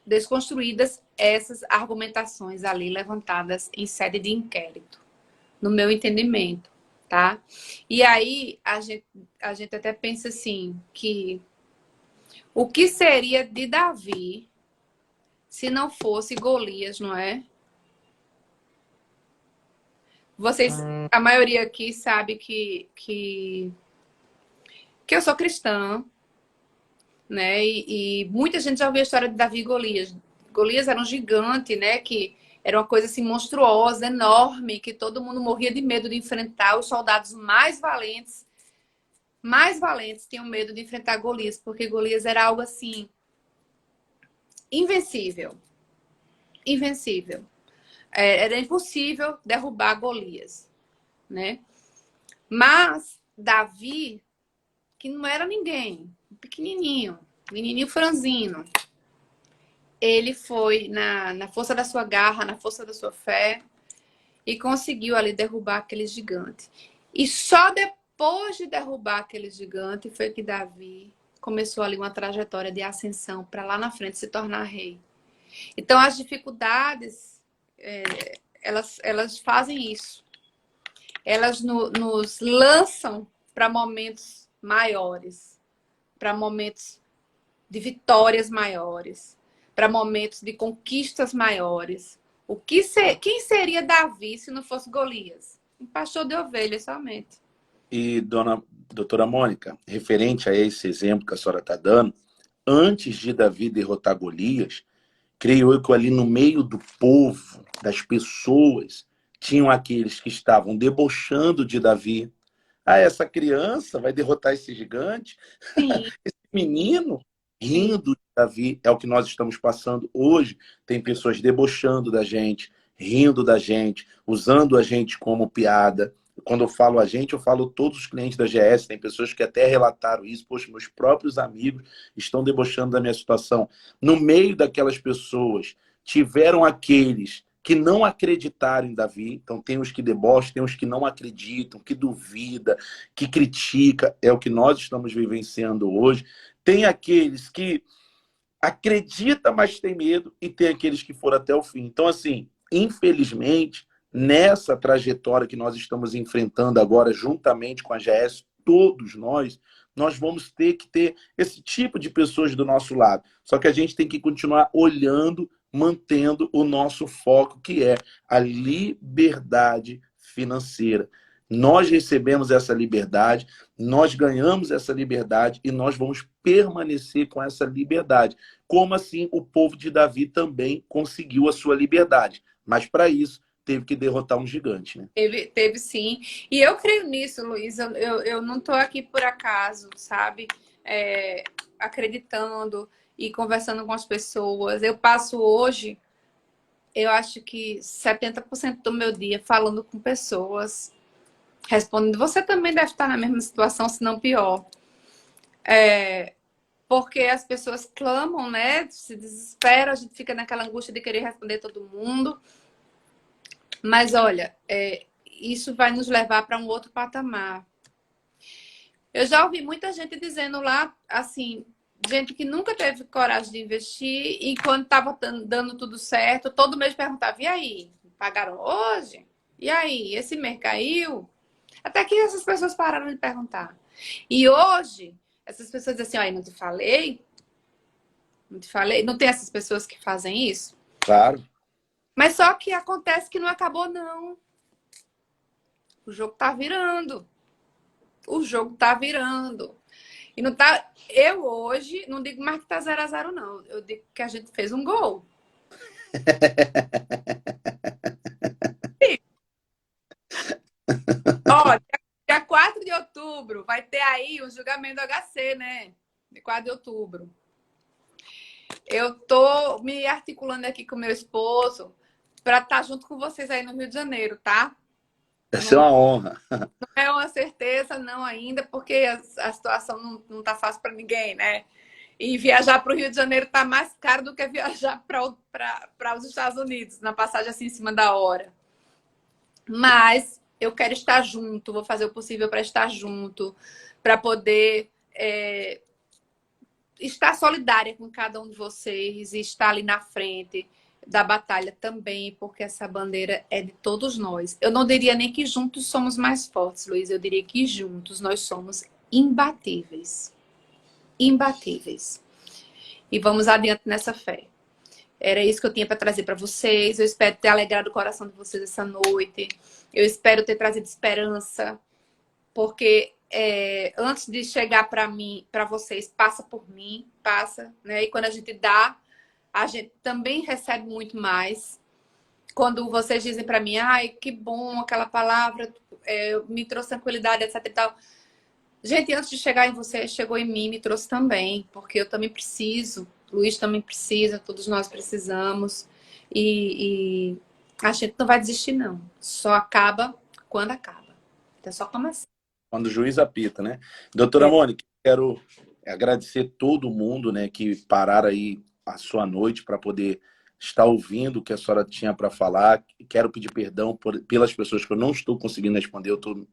desconstruídas essas argumentações ali levantadas em sede de inquérito, no meu entendimento, tá? E aí a gente até pensa assim, que o que seria de Davi se não fosse Golias, não é? Vocês, a maioria aqui sabe que eu sou cristã, né? E muita gente já ouviu a história de Davi e Golias. Golias era um gigante, né? Que era uma coisa assim monstruosa, enorme, que todo mundo morria de medo de enfrentar. Os soldados mais valentes tinham medo de enfrentar Golias, porque Golias era algo assim invencível. Invencível. Era impossível derrubar Golias, né? Mas Davi, que não era ninguém, pequenininho, menininho franzino, ele foi na força da sua garra, na força da sua fé, e conseguiu ali derrubar aquele gigante. E só depois de derrubar aquele gigante foi que Davi começou ali uma trajetória de ascensão para lá na frente se tornar rei. Então as dificuldades, elas fazem isso. Elas nos lançam para momentos maiores, para momentos de vitórias maiores, para momentos de conquistas maiores. Quem seria Davi se não fosse Golias? Um pastor de ovelhas somente. E, doutora Mônica, referente a esse exemplo que a senhora está dando, antes de Davi derrotar Golias, creio eu que ali no meio do povo, das pessoas, tinham aqueles que estavam debochando de Davi. Ah, essa criança vai derrotar esse gigante? Sim. Esse menino rindo de Davi. É o que nós estamos passando hoje. Tem pessoas debochando da gente, rindo da gente, usando a gente como piada. Quando eu falo a gente, eu falo todos os clientes da GS. Tem pessoas que até relataram isso. Poxa, meus próprios amigos estão debochando da minha situação. No meio daquelas pessoas, tiveram aqueles que não acreditaram em Davi. Então tem os que debocham, tem os que não acreditam, que duvida, que critica. É o que nós estamos vivenciando hoje. Tem aqueles que acreditam, mas tem medo, e tem aqueles que foram até o fim. Então, assim, infelizmente, nessa trajetória que nós estamos enfrentando agora, juntamente com a GS, todos nós vamos ter que ter esse tipo de pessoas do nosso lado. Só que a gente tem que continuar olhando, mantendo o nosso foco, que é a liberdade financeira. Nós recebemos essa liberdade, nós ganhamos essa liberdade e nós vamos permanecer com essa liberdade. Como assim o povo de Davi também conseguiu a sua liberdade. Mas para isso, teve que derrotar um gigante, né? Teve sim. E eu creio nisso, Luiz. Eu não estou aqui por acaso, sabe? Acreditando e conversando com as pessoas. Eu passo hoje, eu acho que 70% do meu dia falando com pessoas, respondendo. Você também deve estar na mesma situação, se não pior. Porque as pessoas clamam, né? Se desesperam, a gente fica naquela angústia de querer responder todo mundo. Mas olha, isso vai nos levar para um outro patamar. Eu já ouvi muita gente dizendo lá, assim, gente que nunca teve coragem de investir e quando estava dando tudo certo, todo mês perguntava, e aí? Pagaram hoje? E aí? Esse mês caiu? Até que essas pessoas pararam de perguntar. E hoje, essas pessoas dizem assim, ó, não te falei? Não te falei? Não tem essas pessoas que fazem isso? Claro. Mas só que acontece que não acabou, não. O jogo tá virando. O jogo tá virando. E não tá. Eu hoje não digo mais que tá 0-0, não. Eu digo que a gente fez um gol. Ó, dia 4 de outubro vai ter aí o julgamento do HC, né? De 4 de outubro. Eu tô me articulando aqui com meu esposo para estar junto com vocês aí no Rio de Janeiro, tá? Essa é uma honra. Não é uma certeza, não, ainda, porque a situação não tá fácil para ninguém, né? E viajar para o Rio de Janeiro tá mais caro do que viajar para os Estados Unidos, na passagem assim em cima da hora. Mas eu quero estar junto, vou fazer o possível para estar junto, para poder estar solidária com cada um de vocês e estar ali na frente da batalha também, porque essa bandeira é de todos nós. Eu não diria nem que juntos somos mais fortes, Luiz, eu diria que juntos nós somos imbatíveis. Imbatíveis. E vamos adiante nessa fé. Era isso que eu tinha para trazer para vocês. Eu espero ter alegrado o coração de vocês essa noite. Eu espero ter trazido esperança, porque antes de chegar para mim, para vocês, passa por mim, passa, né? E quando a gente dá, a gente também recebe muito mais. Quando vocês dizem para mim, ai, que bom aquela palavra, me trouxe tranquilidade, etc e tal. Gente, antes de chegar em você, chegou em mim, me trouxe também, porque eu também preciso, Luiz também precisa, todos nós precisamos. E a gente não vai desistir, não. Só acaba quando acaba. Então, só começar. Quando o juiz apita, né? Doutora Mônica, quero agradecer todo mundo, né, que pararam aí a sua noite para poder estar ouvindo o que a senhora tinha para falar. Quero pedir perdão pelas pessoas que eu não estou conseguindo responder, eu estou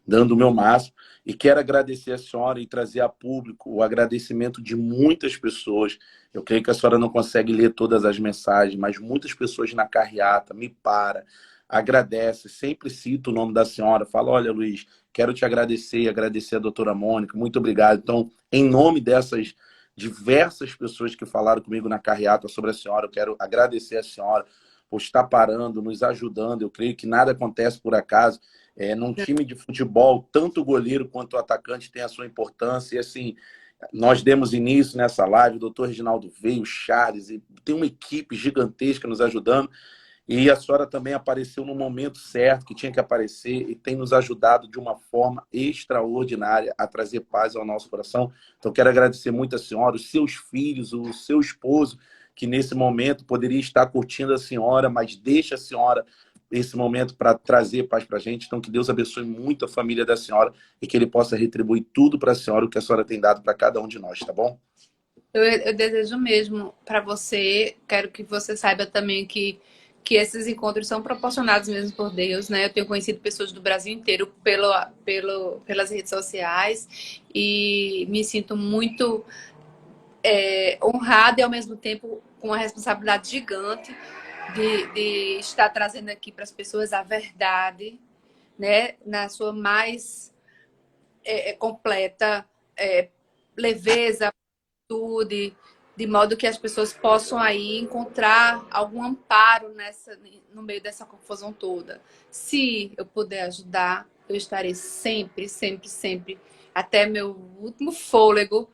dando o meu máximo. E quero agradecer a senhora e trazer a público o agradecimento de muitas pessoas. Eu creio que a senhora não consegue ler todas as mensagens, mas muitas pessoas na carreata me param, agradece, sempre cito o nome da senhora, fala, olha, Luiz, quero te agradecer e agradecer a doutora Mônica, muito obrigado. Então, em nome dessas diversas pessoas que falaram comigo na carreata sobre a senhora, eu quero agradecer a senhora por estar parando, nos ajudando. Eu creio que nada acontece por acaso. Num time de futebol, tanto o goleiro quanto o atacante tem a sua importância. E assim, nós demos início nessa live, o doutor Reginaldo veio, o Charles, e tem uma equipe gigantesca nos ajudando. E a senhora também apareceu no momento certo, que tinha que aparecer, e tem nos ajudado de uma forma extraordinária a trazer paz ao nosso coração. Então, quero agradecer muito a senhora, os seus filhos, o seu esposo, que nesse momento poderia estar curtindo a senhora, mas deixa a senhora esse momento para trazer paz para a gente. Então, que Deus abençoe muito a família da senhora e que Ele possa retribuir tudo para a senhora o que a senhora tem dado para cada um de nós, tá bom? Eu desejo mesmo para você, quero que você saiba também que esses encontros são proporcionados mesmo por Deus, né? Eu tenho conhecido pessoas do Brasil inteiro pelas redes sociais e me sinto muito honrada e ao mesmo tempo com uma responsabilidade gigante, de estar trazendo aqui para as pessoas a verdade, né? Na sua mais completa leveza, atitude, de modo que as pessoas possam aí encontrar algum amparo no meio dessa confusão toda. Se eu puder ajudar, eu estarei sempre, sempre, sempre, até meu último fôlego,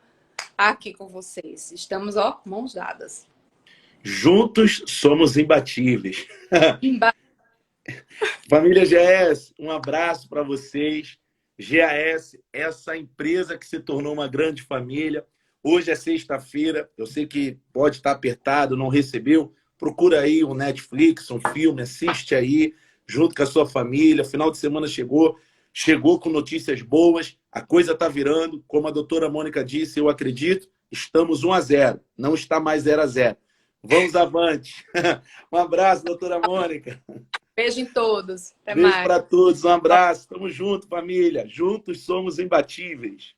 aqui com vocês. Estamos, ó, mãos dadas. Juntos somos imbatíveis. Família GAS, um abraço para vocês. GAS, essa empresa que se tornou uma grande família. Hoje é sexta-feira, eu sei que pode estar apertado, não recebeu. Procura aí um Netflix, um filme, assiste aí, junto com a sua família. Final de semana chegou com notícias boas, a coisa está virando. Como a doutora Mônica disse, eu acredito, estamos 1-0, não está mais 0-0. Vamos avante. Um abraço, doutora Mônica. Beijo em todos. Até Beijo mais. para todos, um abraço. Tamo junto, família. Juntos somos imbatíveis.